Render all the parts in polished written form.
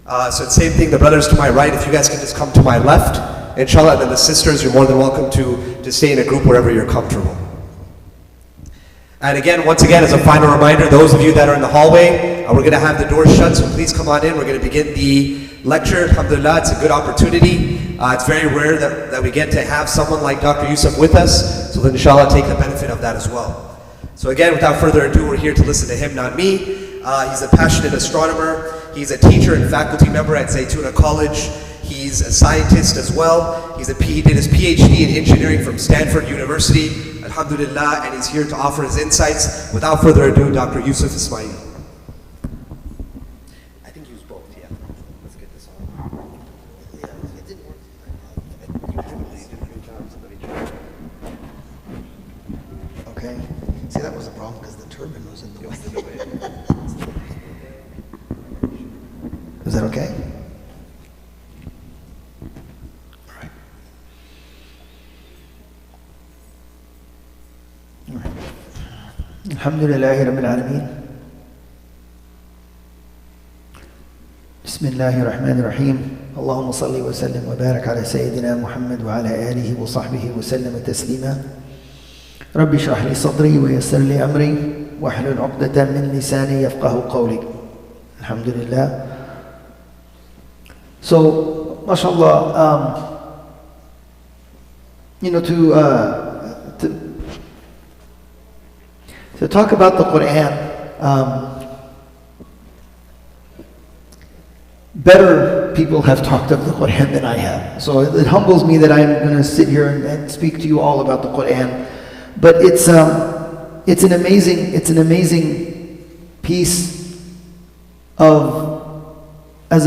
So it's the same thing, the brothers to my right, if you guys can just come to my left, inshallah, and then the sisters, you're more than welcome to stay in a group wherever you're comfortable. And again, once again, as a final reminder, those of you that are in the hallway, we're going to have the doors shut, so please come on in. We're going to begin the lecture. Alhamdulillah, it's a good opportunity. It's very rare that we get to have someone like Dr. Yusuf with us, so then inshallah take the benefit of that as well. So again, without further ado, we're here to listen to him, not me. He's a passionate astronomer. He's a teacher and faculty member at Zaytuna College. He's a scientist as well. He did his PhD in engineering from Stanford University, alhamdulillah, and he's here to offer his insights. Without further ado, Dr. Yusuf Ismail. I think use both, yeah. Let's get this on. Yeah, it didn't work. Okay. See, that was a problem because the turbine was in the way. Is that okay? الحمد لله رب العالمين بسم الله الرحمن الرحيم اللهم صل وسلم وبارك على سيدنا محمد وعلى آله وصحبه وسلم تسليما رب اشرح لي صدري ويسر لي أمري واحلل عقدة من لساني يفقه قولي الحمد لله. So mashallah, to talk about the Quran, better people have talked of the Quran than I have. So it humbles me that I'm going to sit here and speak to you all about the Quran. But it's an amazing piece of, as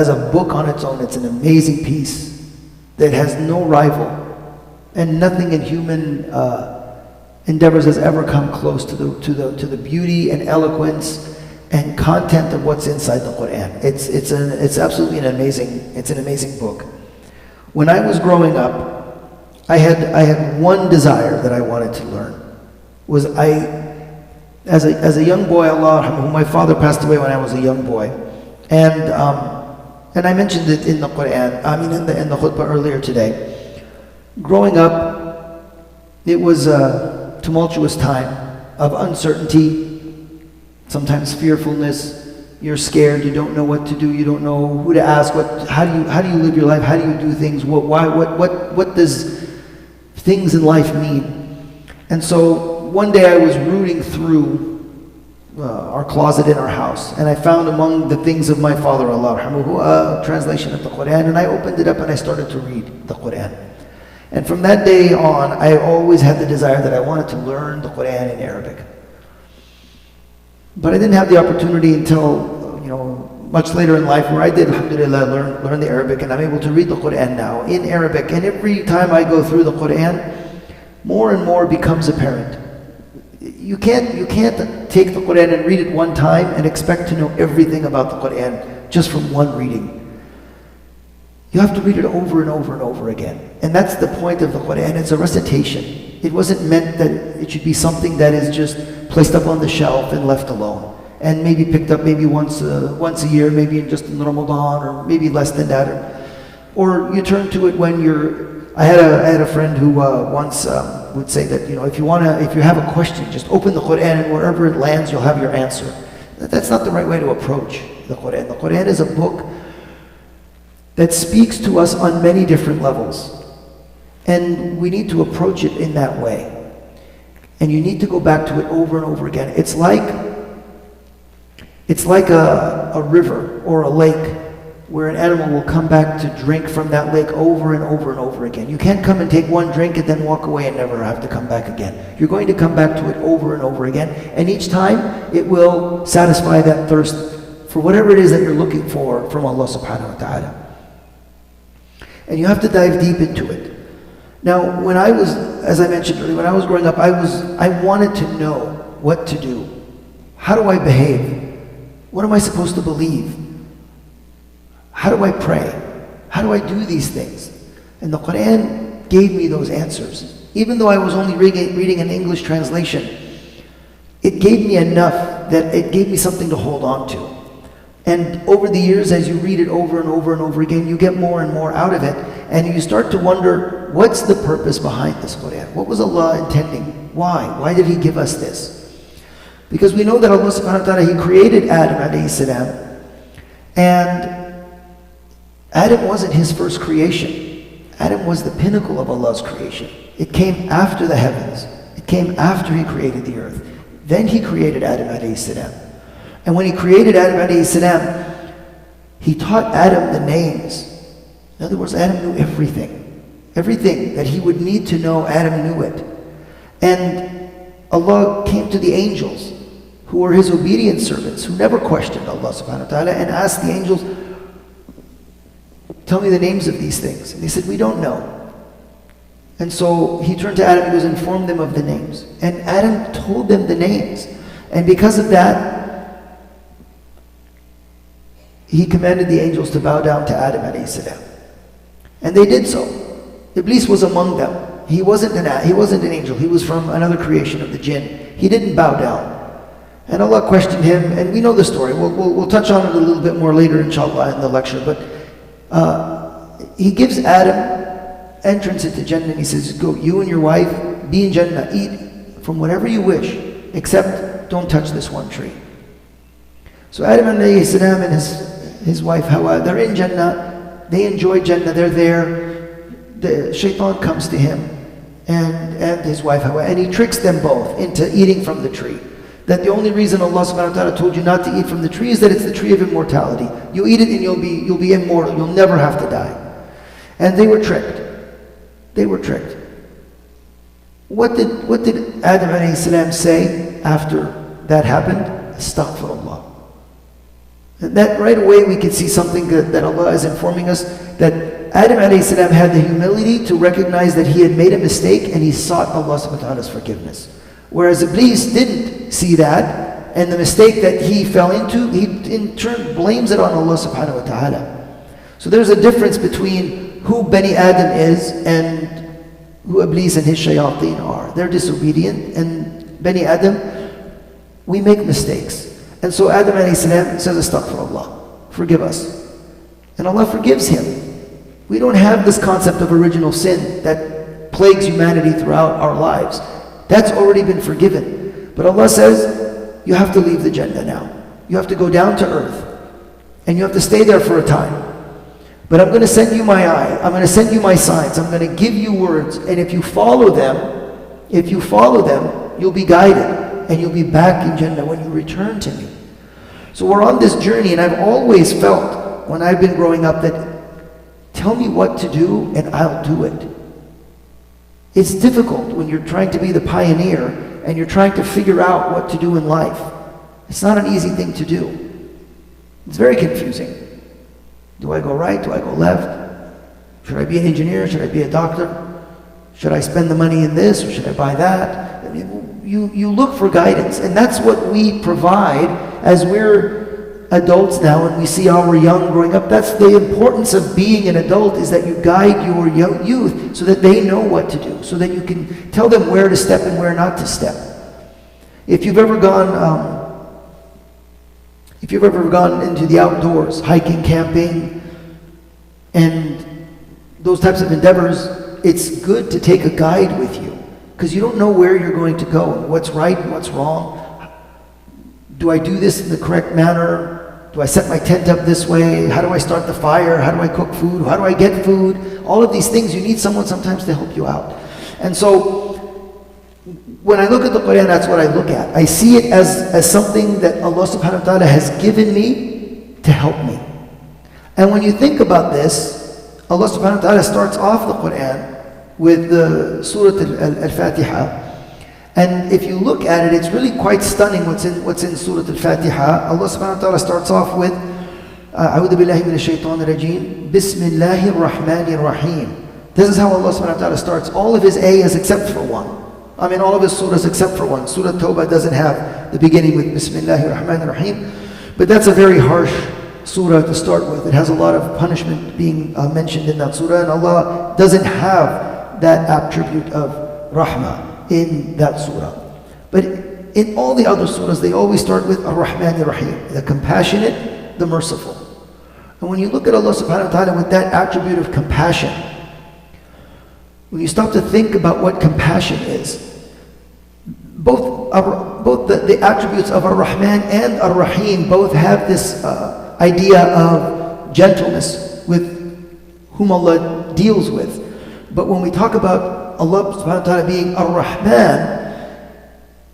a book on its own. It's an amazing piece that has no rival, and nothing in human endeavors has ever come close to the beauty and eloquence and content of what's inside the Quran. It's absolutely an amazing book. When I was growing up, I had one desire that I wanted to learn. As a young boy, my father passed away when I was a young boy, and I mentioned it in the Quran. I mean in the khutbah earlier today. Growing up, it was tumultuous time of uncertainty, sometimes fearfulness. You're scared, you don't know what to do, you don't know who to ask, how do you live your life, how do you do things, what does things in life mean? And so one day I was rooting through our closet in our house, and I found among the things of my father, Allah yarhamuhu, a translation of the Quran, and I opened it up and I started to read the Quran. And from that day on, I always had the desire that I wanted to learn the Quran in Arabic. But I didn't have the opportunity until, much later in life, where I did, alhamdulillah, learn the Arabic, and I'm able to read the Quran now in Arabic. And every time I go through the Quran, more and more becomes apparent. You can't take the Quran and read it one time and expect to know everything about the Quran just from one reading. You have to read it over and over and over again. And that's the point of the Quran. It's a recitation. It wasn't meant that it should be something that is just placed up on the shelf and left alone, and maybe picked up maybe once a year, maybe just in Ramadan, or maybe less than that. Or you turn to it when you're... I had a friend who once would say that, if you have a question, just open the Quran, and wherever it lands, you'll have your answer. That's not the right way to approach the Quran. The Quran is a book that speaks to us on many different levels. And we need to approach it in that way. And you need to go back to it over and over again. It's like a river or a lake where an animal will come back to drink from that lake over and over and over again. You can't come and take one drink and then walk away and never have to come back again. You're going to come back to it over and over again. And each time it will satisfy that thirst for whatever it is that you're looking for from Allah subhanahu wa ta'ala. And you have to dive deep into it. Now, when I was, as I mentioned earlier, when I was growing up, I wanted to know what to do. How do I behave? What am I supposed to believe? How do I pray? How do I do these things? And the Quran gave me those answers. Even though I was only reading an English translation, it gave me enough that it gave me something to hold on to. And over the years, as you read it over and over and over again, you get more and more out of it. And you start to wonder, what's the purpose behind this Quran? What was Allah intending? Why? Why did He give us this? Because we know that Allah subhanahu wa ta'ala, He created Adam alayhi salam. And Adam wasn't His first creation. Adam was the pinnacle of Allah's creation. It came after the heavens. It came after He created the earth. Then He created Adam alayhi salam. And when He created Adam alayhi salam, He taught Adam the names. In other words, Adam knew everything. Everything that he would need to know, Adam knew it. And Allah came to the angels, who were His obedient servants, who never questioned Allah subhanahu wa ta'ala, and asked the angels, tell me the names of these things. And they said, we don't know. And so He turned to Adam and He goes, inform them of the names. And Adam told them the names. And because of that, He commanded the angels to bow down to Adam alayhi salam. And they did so. Iblis was among them. He wasn't an angel. He was from another creation of the jinn. He didn't bow down. And Allah questioned him, and we know the story. We'll touch on it a little bit more later, inshallah, in the lecture. But He gives Adam entrance into Jannah, and He says, go, you and your wife, be in Jannah, eat from whatever you wish, except don't touch this one tree. So Adam alayhi salam and his wife Hawa, they're in Jannah, they enjoy Jannah, they're there. The shaitan comes to him and his wife Hawa, and he tricks them both into eating from the tree. That the only reason Allah subhanahu wa ta'ala told you not to eat from the tree is that it's the tree of immortality. You eat it and you'll be immortal, you'll never have to die. And they were tricked. They were tricked. What did Adam alayhi salam say after that happened? Astaghfirullah. And that right away we can see something that Allah is informing us, that Adam alayhi salam had the humility to recognize that he had made a mistake, and he sought Allah subhanahu wa ta'ala's forgiveness. Whereas Iblis didn't see that, and the mistake that he fell into, he in turn blames it on Allah subhanahu wa ta'ala. So there's a difference between who Bani Adam is and who Iblis and his shayateen are. They're disobedient, and Bani Adam, we make mistakes. And so Adam alayhi salam says, astaghfirullah, forgive us. And Allah forgives him. We don't have this concept of original sin that plagues humanity throughout our lives. That's already been forgiven. But Allah says, you have to leave the Jannah now. You have to go down to earth. And you have to stay there for a time. But I'm going to send you my eye. I'm going to send you my signs. I'm going to give you words. And if you follow them, you'll be guided. And you'll be back in Jannah when you return to me. So we're on this journey, and I've always felt, when I've been growing up, that tell me what to do and I'll do it. It's difficult when you're trying to be the pioneer and you're trying to figure out what to do in life. It's not an easy thing to do. It's very confusing. Do I go right? Do I go left? Should I be an engineer? Should I be a doctor? Should I spend the money in this or should I buy that? I mean, you look for guidance, and that's what we provide as we're adults now and we see our young growing up. That's the importance of being an adult, is that you guide your young youth so that they know what to do, so that you can tell them where to step and where not to step. If you've ever gone into the outdoors, hiking, camping, and those types of endeavors, it's good to take a guide with you, because you don't know where you're going to go, what's right and what's wrong. Do I do this in the correct manner? Do I set my tent up this way? How do I start the fire? How do I cook food? How do I get food? All of these things, you need someone sometimes to help you out. And so, when I look at the Quran, that's what I look at. I see it as something that Allah subhanahu wa ta'ala has given me to help me. And when you think about this, Allah subhanahu wa ta'ala starts off the Quran with the Surah Al-Fatiha. And if you look at it, it's really quite stunning what's in Surah Al-Fatiha. Allah subhanahu wa ta'ala starts off with أعوذ بالله من الشيطان الرجيم بسم الله الرحمن الرحيم. This is how Allah subhanahu wa ta'ala starts all of his ayahs except for one. I mean all of his surahs except for one. Surah Tawbah doesn't have the beginning with Bismillahir Rahmanir Rahim. But that's a very harsh surah to start with. It has a lot of punishment being mentioned in that surah, and Allah doesn't have that attribute of rahmah in that surah. But in all the other surahs, they always start with Ar-Rahman Ar-Rahim, the compassionate the merciful. And when you look at Allah subhanahu wa ta'ala with that attribute of compassion, when you stop to think about what compassion is, both the attributes of Ar-Rahman and Ar-Rahim both have this idea of gentleness with whom Allah deals with. But when we talk about Allah subhanahu wa ta'ala being Ar-Rahman,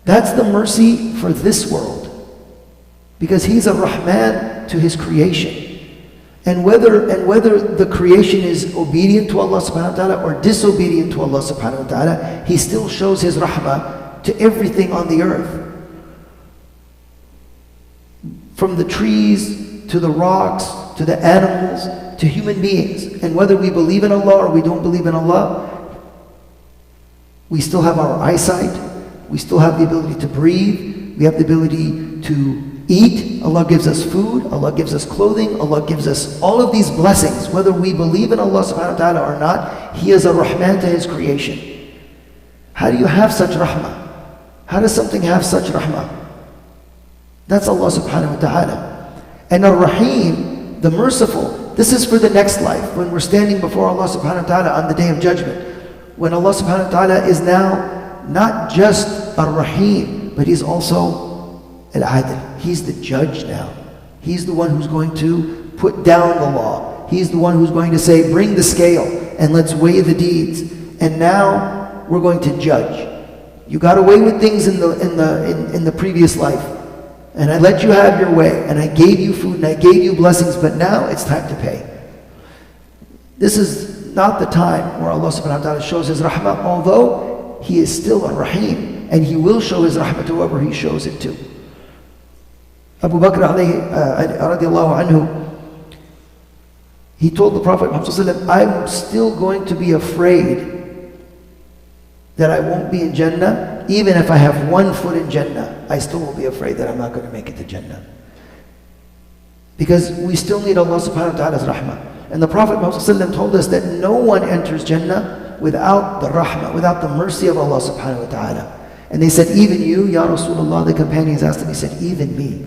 that's the mercy for this world. Because He's Ar-Rahman to His creation. And whether the creation is obedient to Allah subhanahu wa ta'ala or disobedient to Allah subhanahu wa ta'ala, He still shows His rahmah to everything on the earth. From the trees, to the rocks, to the animals, to human beings. And whether we believe in Allah or we don't believe in Allah, we still have our eyesight, we still have the ability to breathe, we have the ability to eat. Allah gives us food, Allah gives us clothing, Allah gives us all of these blessings. Whether we believe in Allah subhanahu wa ta'ala or not, He is a rahman to His creation. How do you have such rahmah? How does something have such rahmah? That's Allah subhanahu wa ta'ala. And Ar-Rahim, the merciful, this is for the next life, when we're standing before Allah subhanahu wa ta'ala on the day of judgment. When Allah subhanahu wa ta'ala is now not just Ar-Rahim, but He's also Al-Adil. He's the judge now. He's the one who's going to put down the law. He's the one who's going to say, bring the scale and let's weigh the deeds. And now we're going to judge. You got away with things in the previous life, and I let you have your way, and I gave you food and I gave you blessings, but now it's time to pay. This is not the time where Allah subhanahu wa ta'ala shows His rahmah, although He is still Ar-Rahim, and He will show His rahmah to whoever He shows it to. Abu Bakr radiallahu anhu, he told the Prophet Muhammad, I'm still going to be afraid that I won't be in Jannah. Even if I have 1 foot in Jannah, I still will be afraid that I'm not going to make it to Jannah. Because we still need Allah subhanahu wa ta'ala's rahmah. And the Prophet Muhammad told us that no one enters Jannah without the rahmah, without the mercy of Allah subhanahu wa ta'ala. And they said, even you, Ya Rasulullah, the companions asked him, he said, even me.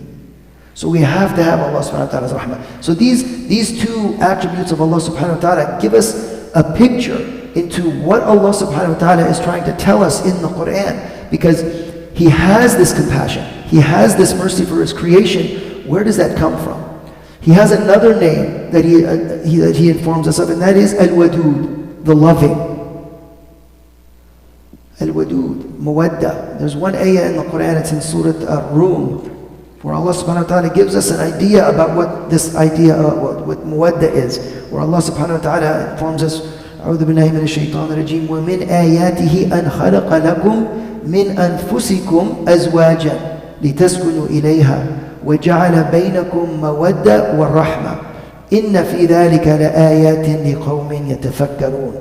So we have to have Allah subhanahu wa ta'ala's rahmah. So these two attributes of Allah subhanahu wa ta'ala give us a picture into what Allah subhanahu wa ta'ala is trying to tell us in the Quran. Because He has this compassion, He has this mercy for His creation. Where does that come from? He has another name that He informs us of, and that is Al-Wadud, the loving. Al-Wadud, Mawadda. There's one ayah in the Quran, it's in Surah Ar-Rum, where Allah subhanahu wa ta'ala gives us an idea about what this idea, what Mawadda is. Where Allah subhanahu wa ta'ala informs us, أعوذ بالله من الشيطان الرجيم ومن آياته أن خلق لكم من أنفسكم أزواجا لتسكنوا إليها وجعل بينكم مودة والرحمة إن في ذلك لآيات لقوم يتفكرون.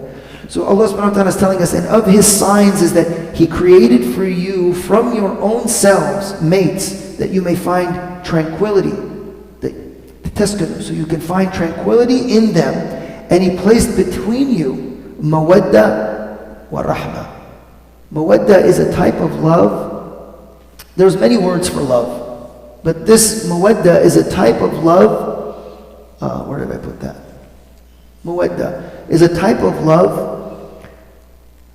So Allah subhanahu wa ta'ala is telling us, and of His signs is that He created for you from your own selves mates, that you may find tranquility, so you can find tranquility in them, and He placed between you mawadda wa rahmah. Mawadda is a type of love. There's many words for love, but this mawadda is a type of love. Where did I put that? Mawadda is a type of love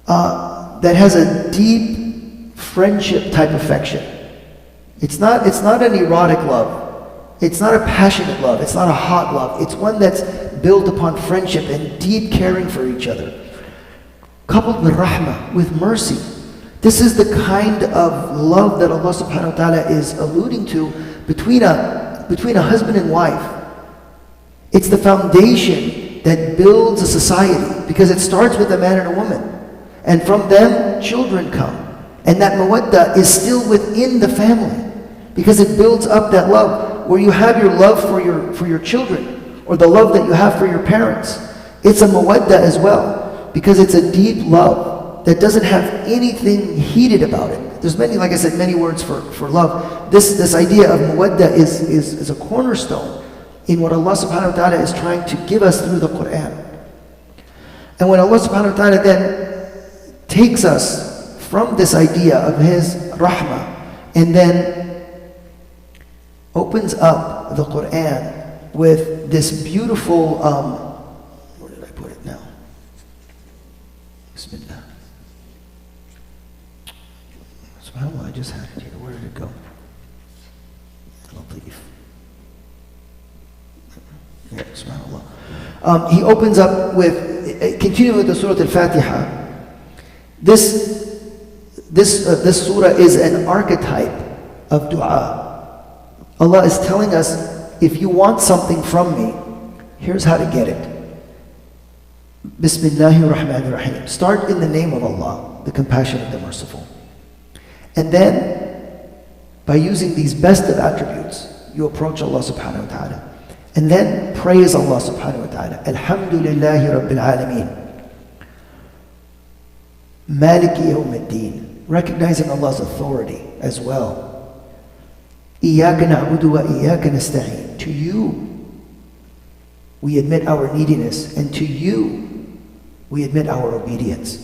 that has a deep friendship type affection. It's not an erotic love. It's not a passionate love. It's not a hot love. It's one that's built upon friendship and deep caring for each other. Coupled with rahmah, with mercy. This is the kind of love that Allah subhanahu wa ta'ala is alluding to between a husband and wife. It's the foundation that builds a society, because it starts with a man and a woman. And from them, children come. And that mawadda is still within the family, because it builds up that love. Where you have your love for your children, or the love that you have for your parents, it's a mawadda as well, because it's a deep love that doesn't have anything heated about it. There's many, like I said, many words for love. This idea of mawadda is a cornerstone in what Allah subhanahu wa ta'ala is trying to give us through the Quran. And when Allah subhanahu wa ta'ala then takes us from this idea of His rahmah, and then opens up the Quran with this beautiful, where did I put it now? Bismillah. SubhanAllah, I just had it here. Where did it go? Latif. Yeah, SubhanAllah. He opens up with, continuing with the Surah Al-Fatiha. This surah is an archetype of dua. Allah is telling us, if you want something from me, here's how to get it. Bismillahir Rahmanir Rahim. Start in the name of Allah, the compassionate, the merciful. And then, by using these best of attributes, you approach Allah subhanahu wa ta'ala. And then praise Allah subhanahu wa ta'ala. Alhamdulillahi Rabbil Alameen. Maliki Yawmiddin. Recognizing Allah's authority as well. Iyaka na'budu wa iyaka nasta'een. To you, we admit our neediness, and to you, we admit our obedience.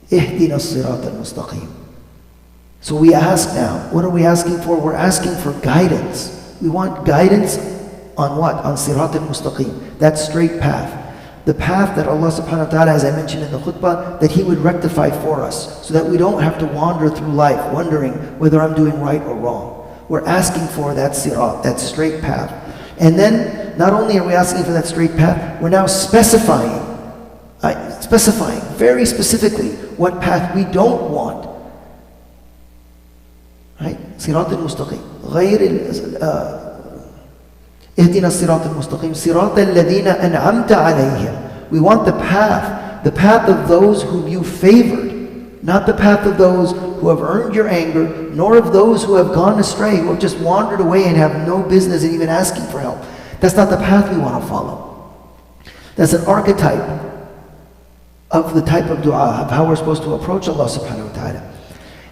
Ihdina as-sirat al-mustaqim. So we ask now, what are we asking for? We're asking for guidance. We want guidance on what? On sirat al-mustaqim, that straight path. The path that Allah subhanahu wa ta'ala, as I mentioned in the khutbah, that He would rectify for us, so that we don't have to wander through life wondering whether I'm doing right or wrong. We're asking for that sirat, that straight path. And then, not only are we asking for that straight path, we're now specifying very specifically what path we don't want. Right? Sirat al-mustaqim. اهدنا الصراط المستقيم صراط الذين أنعمت عليهم. We want the path of those whom you favored, not the path of those who have earned your anger, nor of those who have gone astray, who have just wandered away and have no business in even asking for help. That's not the path we want to follow. That's an archetype of the type of dua, of how we're supposed to approach Allah subhanahu wa ta'ala.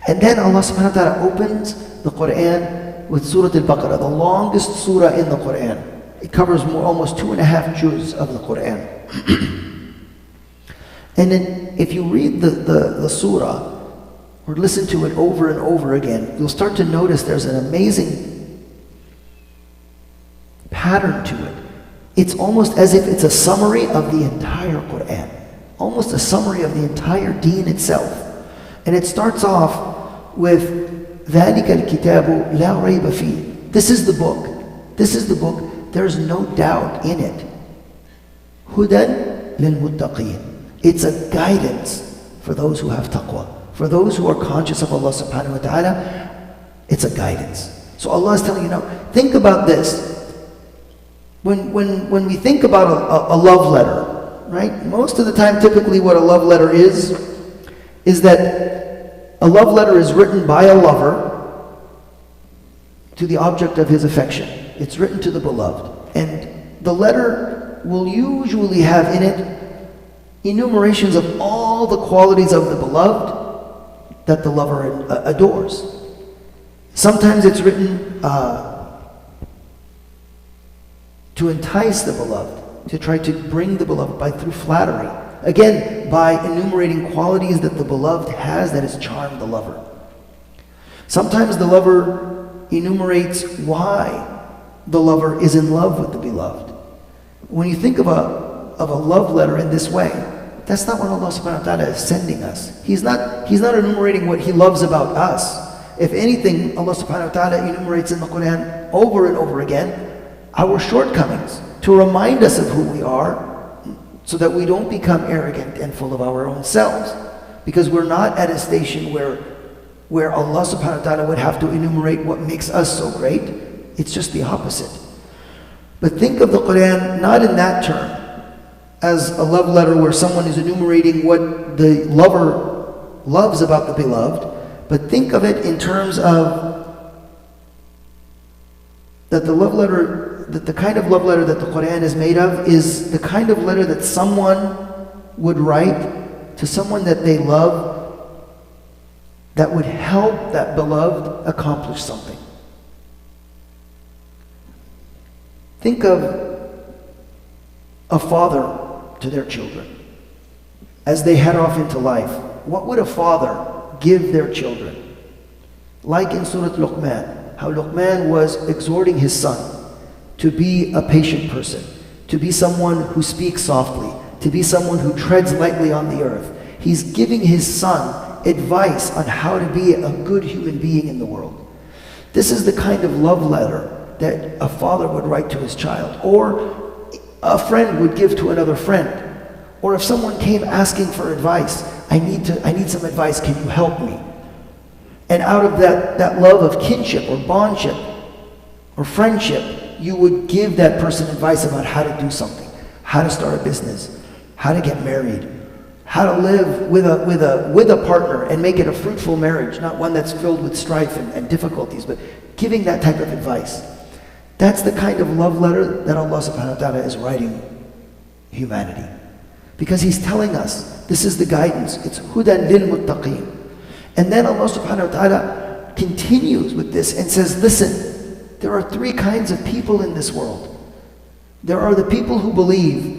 And then Allah subhanahu wa ta'ala opens the Quran with Surah Al-Baqarah, the longest surah in the Quran. It covers almost 2.5 juz of the Quran. And then if you read the surah, or listen to it over and over again, you'll start to notice there's an amazing pattern to it. It's almost as if it's a summary of the entire Quran. Almost a summary of the entire deen itself. And it starts off with ذَلِكَ الْكِتَابُ لَا رَيْبَ فِيهِ. This is the book. This is the book. There's no doubt in it. هُدًى لِلْمُتَّقِينَ. It's a guidance for those who have taqwa. For those who are conscious of Allah subhanahu wa ta'ala, it's a guidance. So Allah is telling you now, think about this. When we think about a love letter, right? Most of the time, typically what a love letter is that a love letter is written by a lover to the object of his affection. It's written to the beloved. And the letter will usually have in it enumerations of all the qualities of the beloved that the lover adores. Sometimes it's written to entice the beloved, to try to bring the beloved through flattery. Again, by enumerating qualities that the beloved has that has charmed the lover. Sometimes the lover enumerates why the lover is in love with the beloved. When you think of a love letter in this way, that's not what Allah subhanahu wa ta'ala is sending us. He's not enumerating what He loves about us. If anything, Allah subhanahu wa ta'ala enumerates in the Quran over and over again our shortcomings to remind us of who we are, so that we don't become arrogant and full of our own selves. Because we're not at a station where Allah subhanahu wa ta'ala would have to enumerate what makes us so great. It's just the opposite. But think of the Quran not in that term, as a love letter where someone is enumerating what the lover loves about the beloved, but think of it in terms of that the kind of love letter that the Quran is made of is the kind of letter that someone would write to someone that they love, that would help that beloved accomplish something. Think of a father to their children as they head off into life. What would a father give their children? Like in Surah Luqman, how Luqman was exhorting his son to be a patient person, to be someone who speaks softly, to be someone who treads lightly on the earth. He's giving his son advice on how to be a good human being in the world. This is the kind of love letter that a father would write to his child, or a friend would give to another friend. Or if someone came asking for advice, I need some advice, can you help me? And out of that love of kinship or bondship or friendship, you would give that person advice about how to do something, how to start a business, how to get married, how to live with a partner and make it a fruitful marriage, not one that's filled with strife and difficulties, but giving that type of advice. That's the kind of love letter that Allah subhanahu wa ta'ala is writing humanity. Because He's telling us, this is the guidance. It's hudan lil muttaqeen. And then Allah subhanahu wa ta'ala continues with this and says, listen, there are three kinds of people in this world. There are the people who believe.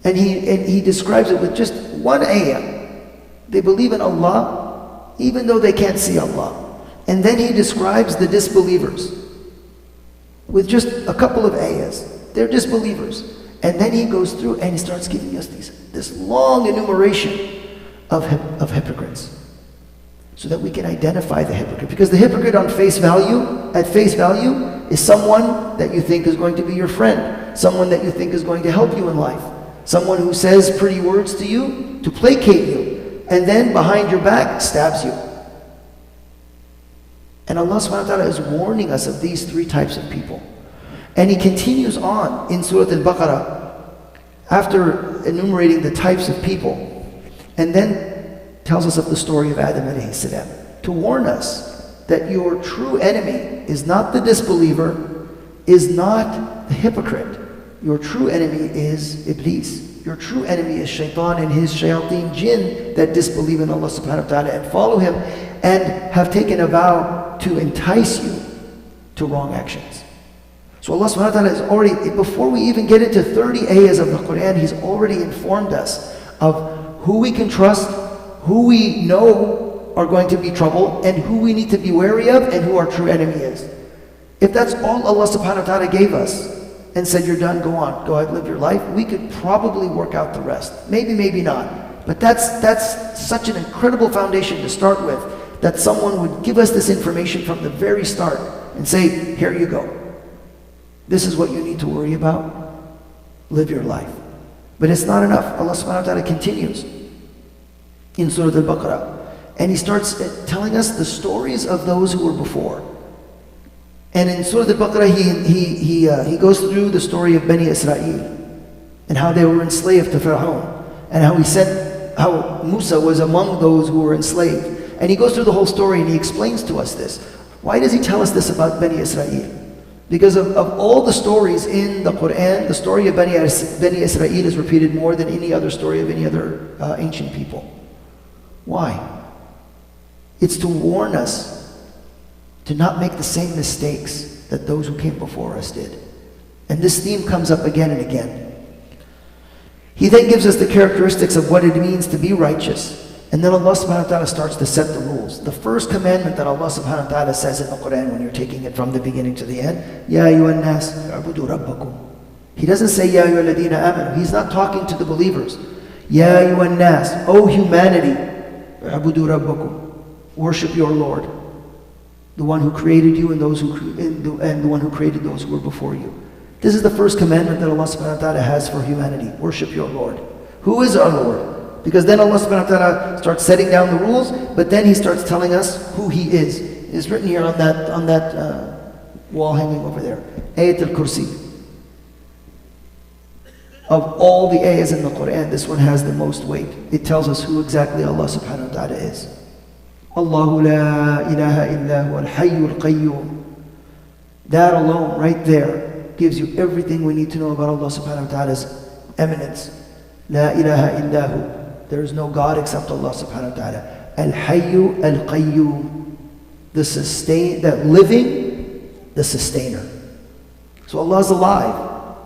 And he describes it with just one ayah. They believe in Allah, even though they can't see Allah. And then He describes the disbelievers with just a couple of ayahs. They're disbelievers. And then He goes through and He starts giving us this long enumeration of hypocrites, so that we can identify the hypocrite. Because the hypocrite at face value, is someone that you think is going to be your friend, someone that you think is going to help you in life, someone who says pretty words to you to placate you, and then behind your back stabs you. And Allah subhanahu wa ta'ala is warning us of these three types of people. And He continues on in Surah Al-Baqarah after enumerating the types of people, and then tells us of the story of Adam alayhi salam, to warn us that your true enemy is not the disbeliever, is not the hypocrite. Your true enemy is Iblis. Your true enemy is Shaitan and his shayateen jinn that disbelieve in Allah subhanahu wa ta'ala and follow him and have taken a vow to entice you to wrong actions. So Allah subhanahu wa ta'ala has already, before we even get into 30 ayahs of the Quran, He's already informed us of who we can trust, who we know are going to be trouble, and who we need to be wary of, and who our true enemy is. If that's all Allah subhanahu wa ta'ala gave us and said, you're done, go on, go ahead, live your life, we could probably work out the rest. Maybe, maybe not. But that's such an incredible foundation to start with, that someone would give us this information from the very start and say, here you go. This is what you need to worry about. Live your life. But it's not enough. Allah subhanahu wa ta'ala continues in Surah Al-Baqarah. And He starts telling us the stories of those who were before. And in Surah Al-Baqarah, he goes through the story of Bani Israel and how they were enslaved to Fir'aun, and how Musa was among those who were enslaved. And he goes through the whole story and he explains to us this. Why does he tell us this about Bani Israel? Because of all the stories in the Quran, the story of Bani Israel is repeated more than any other story of any other ancient people. Why? It's to warn us to not make the same mistakes that those who came before us did. And this theme comes up again and again. He then gives us the characteristics of what it means to be righteous. And then Allah subhanahu wa ta'ala starts to set the rules. The first commandment that Allah subhanahu wa ta'ala says in the Quran, when you're taking it from the beginning to the end, Ya ayyuhan nas, u'budu rabbakum. He doesn't say, Ya ayyuhal ladina amanu. He's not talking to the believers. Ya ayyuhan nas, O humanity, u'budu rabbakum. Worship your Lord, the one who created you and the one who created those who were before you. This is the first commandment that Allah subhanahu wa ta'ala has for humanity. Worship your Lord. Who is our Lord? Because then Allah subhanahu wa ta'ala starts setting down the rules, but then He starts telling us who He is. It's written here on that wall hanging over there. Ayat al-Kursi. Of all the ayahs in the Quran, this one has the most weight. It tells us who exactly Allah subhanahu wa ta'ala is. Allahu la ilaha illa huwa al-hayyul qayyum. That alone, right there, gives you everything we need to know about Allah subhanahu wa ta'ala's eminence. La ilaha illahu. There is no God except Allah subhanahu wa ta'ala. Al-Hayyu al-Qayyum. That living, the sustainer. So Allah is alive.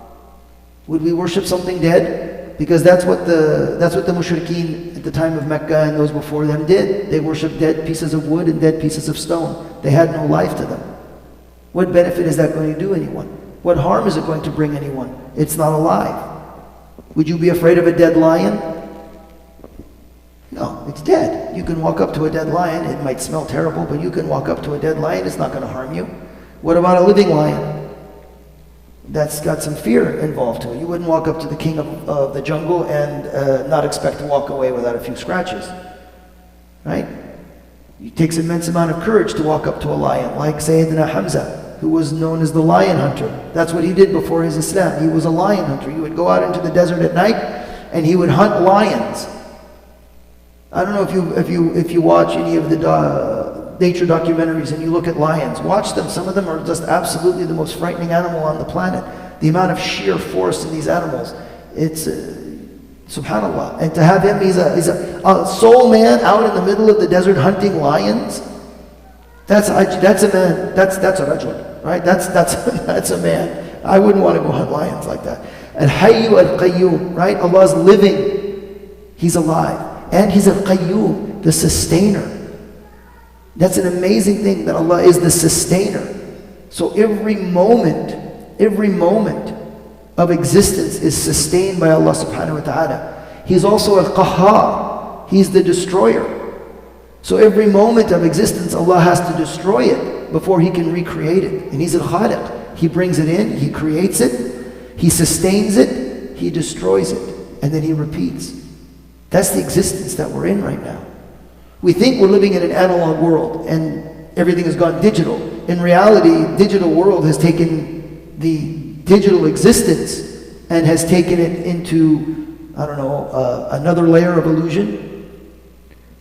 Would we worship something dead? Because that's what the mushrikeen at the time of Mecca and those before them did. They worshipped dead pieces of wood and dead pieces of stone. They had no life to them. What benefit is that going to do anyone? What harm is it going to bring anyone? It's not alive. Would you be afraid of a dead lion? No, it's dead. You can walk up to a dead lion. It might smell terrible, but you can walk up to a dead lion. It's not going to harm you. What about a living lion? That's got some fear involved to it. You wouldn't walk up to the king of the jungle and not expect to walk away without a few scratches. Right? It takes an immense amount of courage to walk up to a lion, like Sayyidina Hamza, who was known as the lion hunter. That's what he did before his Islam. He was a lion hunter. He would go out into the desert at night and he would hunt lions. I don't know if you watch any of the nature documentaries and you look at lions. Watch them. Some of them are just absolutely the most frightening animal on the planet. The amount of sheer force in these animals, it's subhanallah. And to have him, he's a sole man out in the middle of the desert hunting lions. That's a man. That's a rajul, right? That's a man. I wouldn't want to go hunt lions like that. Al-Hayyu al-Qayyum, right? Allah's living. He's alive. And He's al-Qayyum, the sustainer. That's an amazing thing, that Allah is the sustainer. So every moment of existence is sustained by Allah subhanahu wa ta'ala. He's also al-Qahhar. He's the destroyer. So every moment of existence, Allah has to destroy it before He can recreate it. And He's al-Khaliq. He brings it in, He creates it, He sustains it, He destroys it, and then He repeats. That's the existence that we're in right now. We think we're living in an analog world and everything has gone digital. In reality, digital world has taken the digital existence and has taken it into, another layer of illusion.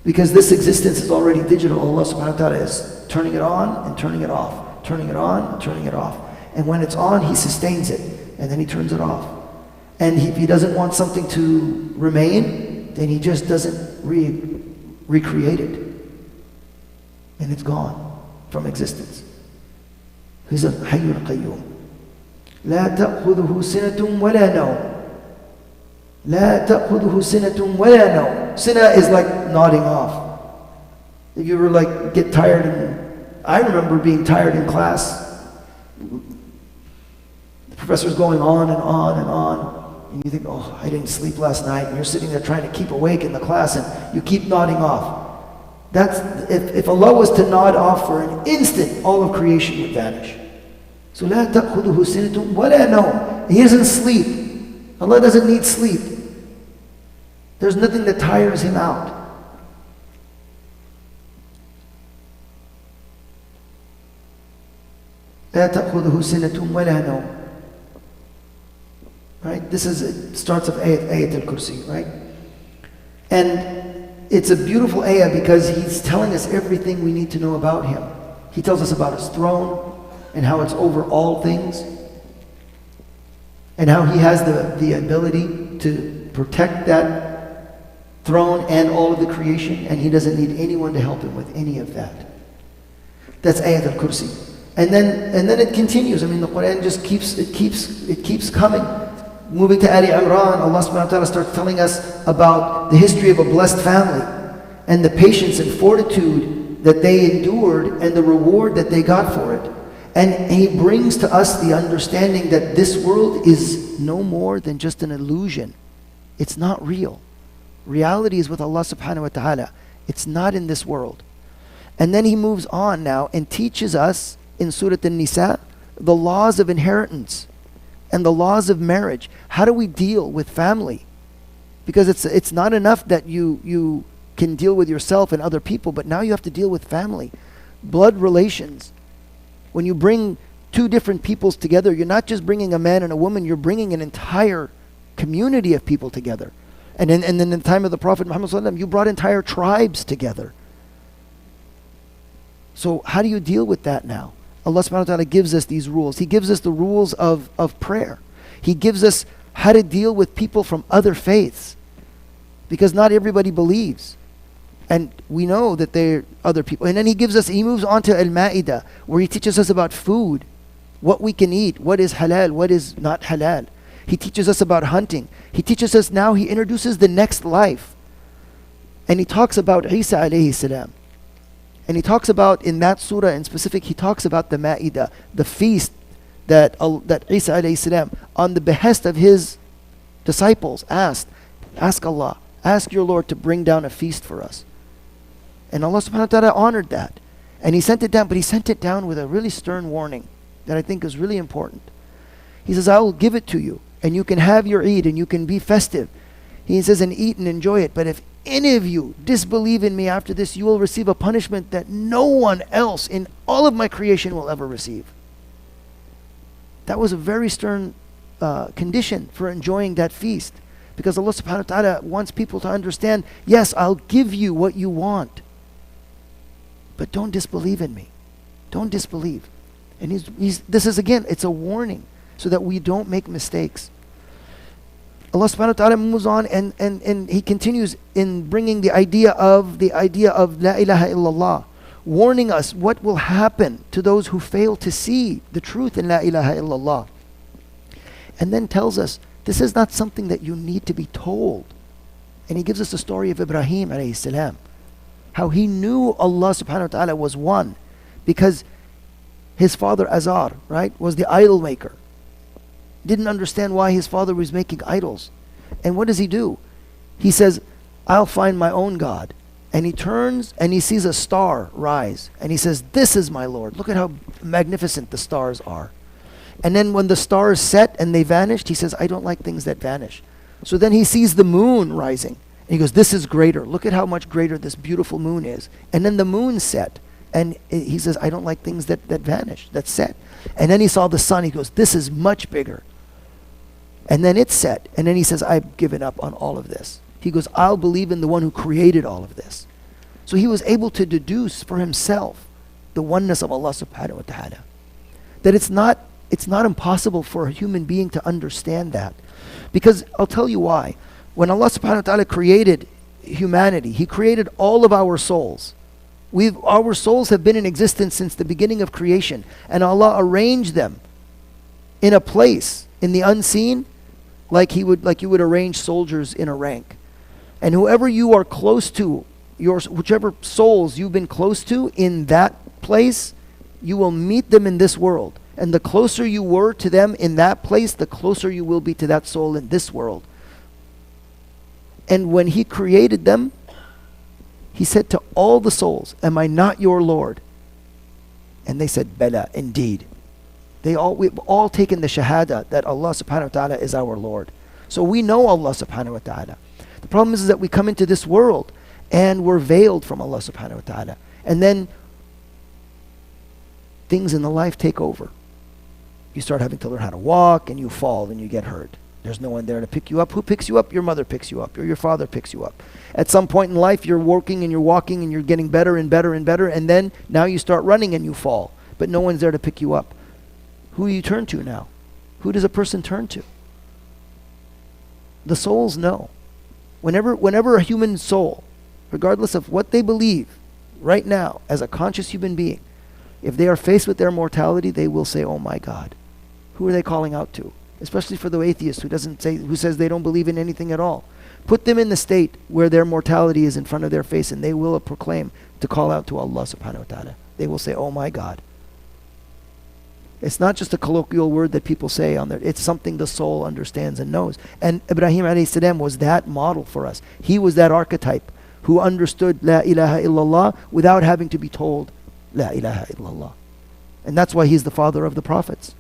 Because this existence is already digital. Allah subhanahu wa ta'ala is turning it on and turning it off, turning it on and turning it off. And when it's on, He sustains it, and then He turns it off. And if He doesn't want something to remain, then He just doesn't recreate it. And it's gone from existence. He's a Hayy al-Qayyum. لا تأخذه سنة ولا نوم. لا تأخذه سنة ولا نوم. Sina is like nodding off. If you ever get tired, I remember being tired in class. The professor's going on and on and on, and you think, oh, I didn't sleep last night, and you're sitting there trying to keep awake in the class, and you keep nodding off. That's if Allah was to nod off for an instant, all of creation would vanish. So لا تأخذه سنة ولا نوم. He doesn't sleep. Allah doesn't need sleep. There's nothing that tires Him out. لا تأخذه سنة ولا نوم. Right? It starts of Ayat al-Kursi, right? And it's a beautiful ayah because He's telling us everything we need to know about Him. He tells us about His throne and how it's over all things, and how He has the ability to protect that throne and all of the creation, and He doesn't need anyone to help Him with any of that. That's Ayat al-Kursi. And then it continues. I mean, the Quran just keeps coming. Moving to Ali Imran, Allah subhanahu wa ta'ala starts telling us about the history of a blessed family and the patience and fortitude that they endured and the reward that they got for it. And He brings to us the understanding that this world is no more than just an illusion. It's not real. Reality is with Allah subhanahu wa ta'ala. It's not in this world. And then He moves on now and teaches us in Surah An-Nisa the laws of inheritance and the laws of marriage. How do we deal with family? Because it's not enough that you can deal with yourself and other people, but now you have to deal with family, blood relations. When you bring two different peoples together, you're not just bringing a man and a woman, you're bringing an entire community of people together. And then in the time of the Prophet Muhammad sallallahu alaihi wasallam, you brought entire tribes together. So how do you deal with that now? Allah subhanahu wa ta'ala gives us these rules. He gives us the rules of prayer. He gives us how to deal with people from other faiths. Because not everybody believes. And we know that they're other people. And then He moves on to Al-Ma'idah, where He teaches us about food, what we can eat, what is halal, what is not halal. He teaches us about hunting. He teaches us now, he introduces the next life. And he talks about Isa alayhi salam. And he talks about, in that surah in specific, he talks about the Ma'idah, the feast that Isa alayhi salam, on the behest of his disciples, ask Allah, ask your Lord to bring down a feast for us. And Allah subhanahu wa ta'ala honored that. And he sent it down, but he sent it down with a really stern warning that I think is really important. He says, I will give it to you, and you can have your Eid, and you can be festive. He says, and eat and enjoy it. But if any of you disbelieve in me after this, you will receive a punishment that no one else in all of my creation will ever receive. That was a very stern condition for enjoying that feast. Because Allah subhanahu wa ta'ala wants people to understand, yes, I'll give you what you want. But don't disbelieve in me. Don't disbelieve. And this is, again, it's a warning so that we don't make mistakes. Allah subhanahu wa ta'ala moves on and he continues in bringing the idea of La ilaha illallah, warning us what will happen to those who fail to see the truth in La ilaha illallah. And then tells us this is not something that you need to be told. And he gives us the story of Ibrahim alayhi salam, how he knew Allah subhanahu wa ta'ala was one because his father Azar, right, was the idol maker. Didn't understand why his father was making idols. And what does he do? He says, I'll find my own God. And he turns and he sees a star rise. And he says, this is my Lord. Look at how magnificent the stars are. And then when the stars set and they vanished, he says, I don't like things that vanish. So then he sees the moon rising. And he goes, this is greater. Look at how much greater this beautiful moon is. And then the moon set. And he says, I don't like things that vanish, that set. And then he saw the sun. He goes, this is much bigger. And then it set. And then he says, I've given up on all of this. He goes, I'll believe in the one who created all of this. So he was able to deduce for himself the oneness of Allah subhanahu wa ta'ala. That it's not impossible for a human being to understand that. Because I'll tell you why. When Allah subhanahu wa ta'ala created humanity, he created all of our souls. Our souls have been in existence since the beginning of creation. And Allah arranged them in a place, in the unseen, like you would arrange soldiers in a rank. And whoever you are close to, whichever souls you've been close to in that place, you will meet them in this world. And the closer you were to them in that place, the closer you will be to that soul in this world. And when he created them, he said to all the souls, am I not your Lord? And they said, Bala, indeed. We've all taken the shahada that Allah subhanahu wa ta'ala is our Lord. So we know Allah subhanahu wa ta'ala. The problem is that we come into this world and we're veiled from Allah subhanahu wa ta'ala. And then things in the life take over. You start having to learn how to walk and you fall and you get hurt. There's no one there to pick you up. Who picks you up? Your mother picks you up or your father picks you up. At some point in life you're working and you're walking and you're getting better and better and better, and then now you start running and you fall. But no one's there to pick you up. Who do you turn to now? Who does a person turn to? The souls know. Whenever a human soul, regardless of what they believe right now as a conscious human being, if they are faced with their mortality, they will say, oh my God. Who are they calling out to? Especially for the atheist who says they don't believe in anything at all. Put them in the state where their mortality is in front of their face, and they will proclaim to call out to Allah subhanahu wa ta'ala. They will say, oh my God. It's not just a colloquial word that people say on there. It's something the soul understands and knows. And Ibrahim alayhi salam was that model for us. He was that archetype who understood La ilaha illallah without having to be told La ilaha illallah. And that's why he's the father of the prophets.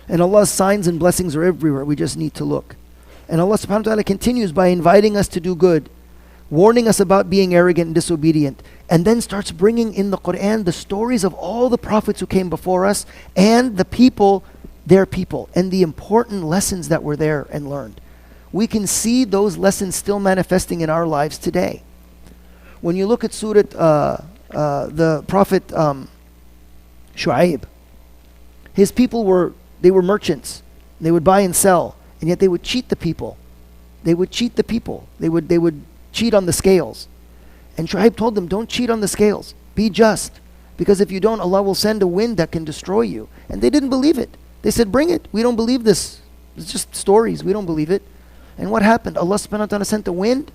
And Allah's signs and blessings are everywhere. We just need to look. And Allah subhanahu wa ta'ala continues by inviting us to do good, warning us about being arrogant and disobedient, and then starts bringing in the Quran the stories of all the prophets who came before us and the people, their people, and the important lessons that were there and learned. We can see those lessons still manifesting in our lives today. When you look at Surah, the Prophet Shu'aib, his people were merchants. They would buy and sell, and yet they would cheat the people. They would cheat the people. They would cheat on the scales. And Shu'aib told them, don't cheat on the scales. Be just. Because if you don't, Allah will send a wind that can destroy you. And they didn't believe it. They said, bring it. We don't believe this. It's just stories. We don't believe it. And what happened? Allah subhanahu wa ta'ala sent the wind,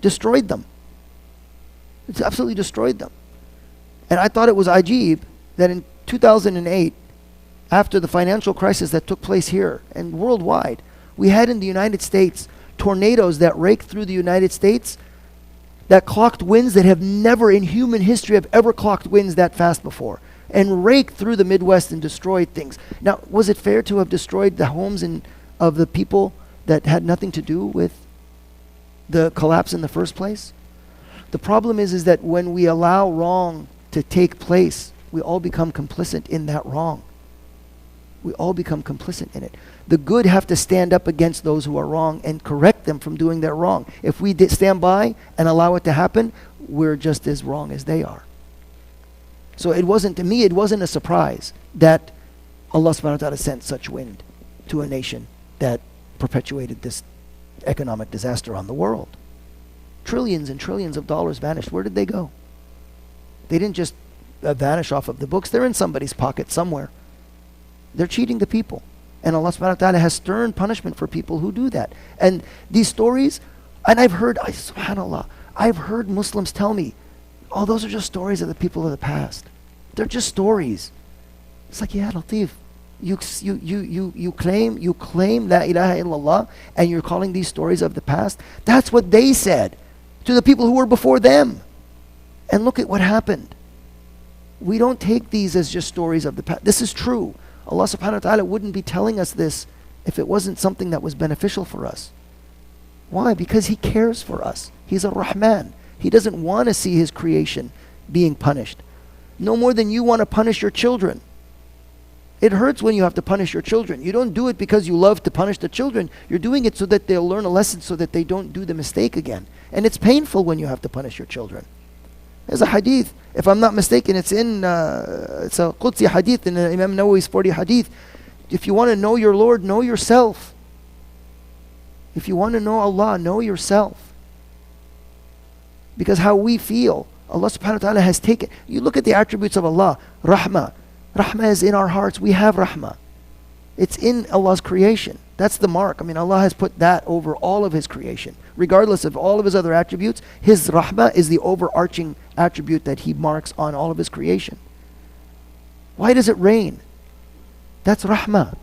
destroyed them. It's absolutely destroyed them. And I thought it was ajib that in 2008, after the financial crisis that took place here and worldwide, we had in the United States tornadoes that raked through the United States that clocked winds that have never in human history have ever clocked winds that fast before, and raked through the Midwest and destroyed things. Now, was it fair to have destroyed the homes of the people that had nothing to do with the collapse in the first place? The problem is that when we allow wrong to take place, we all become complicit in that wrong. We all become complicit in it. The good have to stand up against those who are wrong and correct them from doing their wrong. If we stand by and allow it to happen, we're just as wrong as they are. So it wasn't, to me, it wasn't a surprise that Allah subhanahu wa ta'ala sent such wind to a nation that perpetuated this economic disaster on the world. Trillions and trillions of dollars vanished. Where did they go? They didn't just vanish off of the books. They're in somebody's pocket somewhere. They're cheating the people. And Allah subhanahu wa ta'ala has stern punishment for people who do that. And these stories, and I've heard, subhanAllah, I've heard Muslims tell me, oh, those are just stories of the people of the past. They're just stories. It's like, yeah, Latif, you claim La ilaha illallah, and you're calling these stories of the past. That's what they said to the people who were before them. And look at what happened. We don't take these as just stories of the past. This is true. Allah subhanahu wa ta'ala wouldn't be telling us this if it wasn't something that was beneficial for us. Why? Because He cares for us. He's a Rahman. He doesn't want to see His creation being punished. No more than you want to punish your children. It hurts when you have to punish your children. You don't do it because you love to punish the children. You're doing it so that they'll learn a lesson so that they don't do the mistake again. And it's painful when you have to punish your children. There's a hadith, if I'm not mistaken, it's a Qudsi hadith in Imam Nawawi's 40 hadith. If you want to know your Lord, know yourself. If you want to know Allah, know yourself. Because how we feel, Allah subhanahu wa ta'ala has taken. You look at the attributes of Allah, Rahmah. Rahmah is in our hearts. We have Rahmah. It's in Allah's creation. That's the mark. I mean, Allah has put that over all of His creation. Regardless of all of His other attributes, His Rahmah is the overarching attribute that He marks on all of His creation. Why does it rain? That's Rahmah.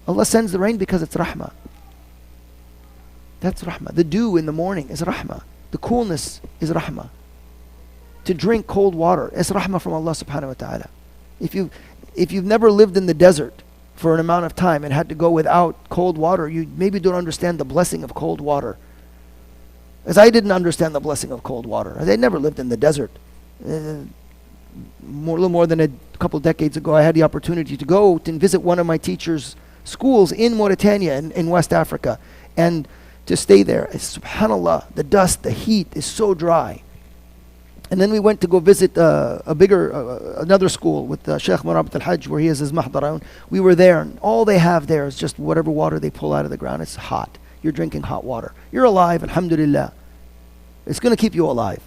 Allah sends the rain because it's Rahmah. That's Rahmah. The dew in the morning is Rahmah. The coolness is Rahmah. To drink cold water is Rahmah from Allah subhanahu wa ta'ala. If you've never lived in the desert for an amount of time and had to go without cold water, you maybe don't understand the blessing of cold water. As I didn't understand the blessing of cold water. I never lived in the desert. A little more than a couple decades ago, I had the opportunity to go and visit one of my teacher's schools in Mauritania, in West Africa, and to stay there. SubhanAllah, the dust, the heat is so dry. And then we went to go visit another school with Sheikh Murabat al-Hajj, where he has his mahdara. We were there, and all they have there is just whatever water they pull out of the ground. It's hot. You're drinking hot water. You're alive, alhamdulillah. It's going to keep you alive.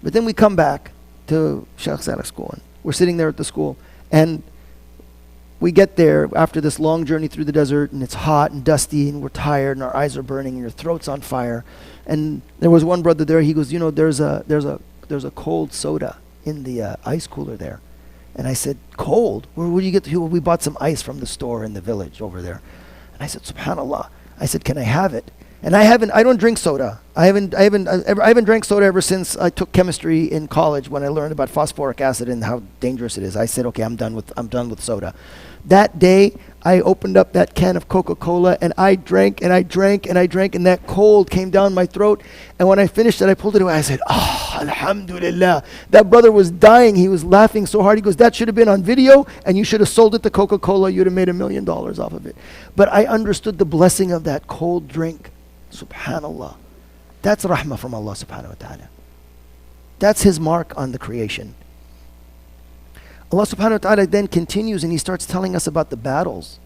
But then we come back to Sheikh Saleh's school, and we're sitting there at the school, and we get there after this long journey through the desert, and it's hot and dusty, and we're tired, and our eyes are burning, and your throat's on fire. And there was one brother there. He goes, you know, there's a cold soda in the ice cooler there. And I said, cold? Where do you get? We bought some ice from the store in the village over there. And I said, subhanallah. I said, can I have it? And I don't drink soda. I haven't drank soda ever since I took chemistry in college, when I learned about phosphoric acid and how dangerous it is. I said, okay, I'm done with soda. That day, I opened up that can of Coca-Cola, and I drank and I drank and I drank, and that cold came down my throat. And when I finished it, I pulled it away. I said, alhamdulillah. That brother was dying. He was laughing so hard. He goes, that should have been on video, and you should have sold it to Coca-Cola. You'd have made $1 million off of it. But I understood the blessing of that cold drink. Subhanallah. That's rahmah from Allah subhanahu wa ta'ala. That's His mark on the creation. Allah subhanahu wa ta'ala then continues, and He starts telling us about the battles